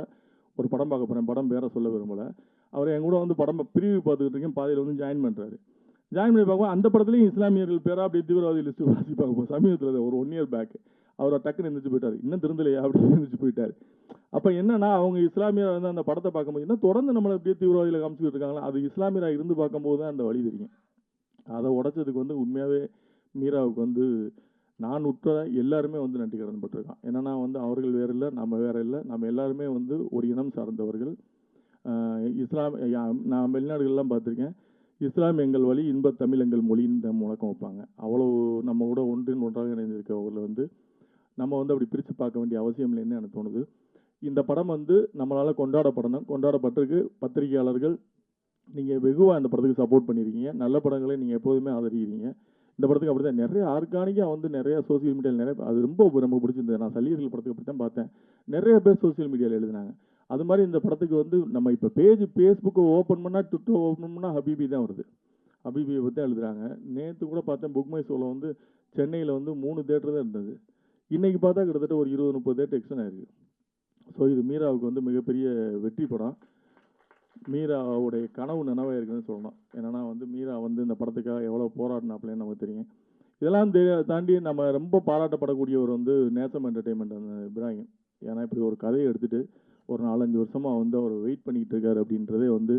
L: ஒரு படம் பார்க்க போகிறேன், படம் பேரை சொல்ல விரும்பலை. அவர் என் கூட வந்து படம் பிரிவு பார்த்துக்கிட்டு இருக்கேன், பாதையில் வந்து ஜாயின் பண்ணுறாரு. ஜாயின் பண்ணி பார்க்கும்போது அந்த படத்துலையும் இஸ்லாமியர்கள் பேராக அப்படியே தீவிரவாதி லிஸ்ட்டு வாசி பார்க்கும்போது சமீபத்தில் ஒரு 1 year பேக் அவரை டக்குன்னு எந்திரிச்சு போயிட்டார். இன்னும் திருந்தலையா அப்படின்னு எந்திரிச்சு போயிட்டார். அப்போ என்னன்னா அவங்க இஸ்லாமியர் வந்து அந்த படத்தை பார்க்கும்போது என்ன தொடர்ந்து நம்மளை அப்படியே தீவிரவாதியில் காமிச்சிக்கிட்டு இருக்காங்களா, அது இஸ்லாமியராக இருந்து பார்க்கும்போது தான் அந்த வழி தெரியும். அதை உடைச்சதுக்கு வந்து உண்மையாகவே மீராவுக்கு வந்து நான் உட்பட எல்லாருமே வந்து நன்றி கடன் பட்டிருக்கான். என்னன்னா வந்து அவர்கள் வேற இல்லை, நம்ம வேற இல்லை, நம்ம எல்லாருமே வந்து ஒரு இனம் சார்ந்தவர்கள். நான் வெளிநாடுகள்லாம் பார்த்துருக்கேன், இஸ்லாம் எங்கள் வழி, இன்பத் தமிழ் எங்கள் மொழின்னு முழக்கம் வைப்பாங்க. அவ்வளோ நம்ம கூட ஒன்றின் ஒன்றாக இணைந்திருக்கவர்கள் வந்து நம்ம வந்து அப்படி பிரித்து பார்க்க வேண்டிய அவசியம் இல்லைன்னு எனக்கு தோணுது. இந்த படம் வந்து நம்மளால் கொண்டாடப்பட்டிருக்கு. பத்திரிகையாளர்கள் நீங்கள் வெகுவாக இந்த படத்துக்கு சப்போர்ட் பண்ணியிருக்கீங்க, நல்ல படங்களை நீங்கள் எப்போதுமே ஆதரிக்கிறீங்க. இந்த படத்துக்கு அப்படி தான் நிறைய ஆர்கானிக்காக வந்து நிறைய சோசியல் மீடியாவில் நிறைய அது ரொம்ப பிடிச்சிருந்தது. நான் சல்லியர்கள் படத்துக்கு அப்படி தான் பார்த்தேன், நிறைய பேர் சோசியல் மீடியாவில் எழுதினாங்க. அது மாதிரி இந்த படத்துக்கு வந்து நம்ம இப்போ ஃபேஸ்புக்கை ஓப்பன் பண்ணால், ட்விட்டர் ஓப்பன் பண்ணால் ஹபீபி தான் வருது. ஹபீபியை பற்றி தான் எழுதுறாங்க. நேற்று கூட பார்த்தேன், புக் மை ஷோவில் வந்து சென்னையில் வந்து 3 தேட்டர் தான் இருந்தது. இன்றைக்கி பார்த்தா கிட்டத்தட்ட ஒரு 20-30 தேட்டர் எக்ஸ்டன் ஆயிருக்கு. ஸோ இது மீராவுக்கு வந்து மிகப்பெரிய வெற்றி படம். மீராவுடைய கனவு நினைவாக இருக்குதுன்னு சொல்லணும். என்னென்னா வந்து மீரா வந்து இந்த படத்துக்காக எவ்வளோ போராடினாப்லேன்னு நமக்கு தெரியும். இதெல்லாம் தாண்டி நம்ம ரொம்ப பாராட்டப்படக்கூடியவர் வந்து நேசம் என்டர்டெயின்மெண்ட் அந்த இப்ராஹிம். ஏன்னா இப்படி ஒரு கதையை எடுத்துகிட்டு ஒரு 4-5 வருஷமாக வந்து அவர் வெயிட் பண்ணிகிட்டு இருக்காரு அப்படின்றதே வந்து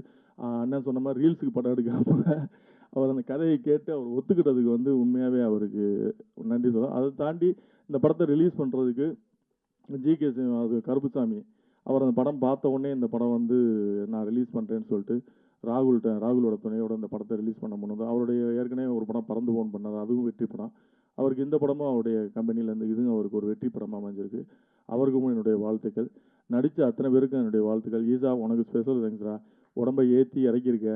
L: அண்ணன் சொன்ன மாதிரி ரீல்ஸுக்கு படம் எடுக்காமல் அவர் அந்த கதையை கேட்டு அவர் ஒத்துக்கிட்டதுக்கு வந்து உண்மையாகவே அவருக்கு நன்றி சொல்லலாம். அதை தாண்டி இந்த படத்தை ரிலீஸ் பண்ணுறதுக்கு ஜிகே அது கருப்புசாமி அவர் அந்த படம் பார்த்த உடனே இந்த படம் வந்து நான் ரிலீஸ் பண்ணுறேன்னு சொல்லிட்டு ராகுலோட துணையோட இந்த படத்தை ரிலீஸ் பண்ண முன்னது அவருடைய ஏற்கனவே ஒரு படம் பறந்து போன் பண்ணார், அதுவும் வெற்றி படம். அவருக்கு இந்த படமும் அவருடைய கம்பெனிலேருந்து இதுவும் அவருக்கு ஒரு வெற்றி படமாக அமைஞ்சிருக்கு. அவருக்கும் என்னுடைய வாழ்த்துக்கள். நடித்த அத்தனை பேருக்கும் என்னுடைய வாழ்த்துக்கள். ஈசா உனக்கு ஸ்பெஷல் தேங்க்ஸ்ரா. உடம்பை ஏற்றி இறக்கியிருக்க,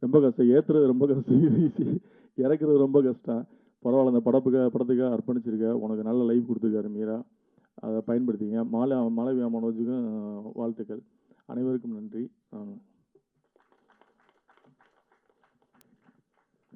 L: ரொம்ப கஷ்டம், ஏற்றுறது ரொம்ப கஷ்டம், இறக்குறது ரொம்ப கஷ்டம். பரவாயில்ல, அந்த படத்துக்காக அர்ப்பணிச்சிருக்க, உனக்கு நல்ல லைஃப் கொடுத்துருக்காரு மீரா, அதை பயன்படுத்திங்க. மாளவியா மனோஜுக்கும் வாழ்த்துக்கள். அனைவருக்கும் நன்றி.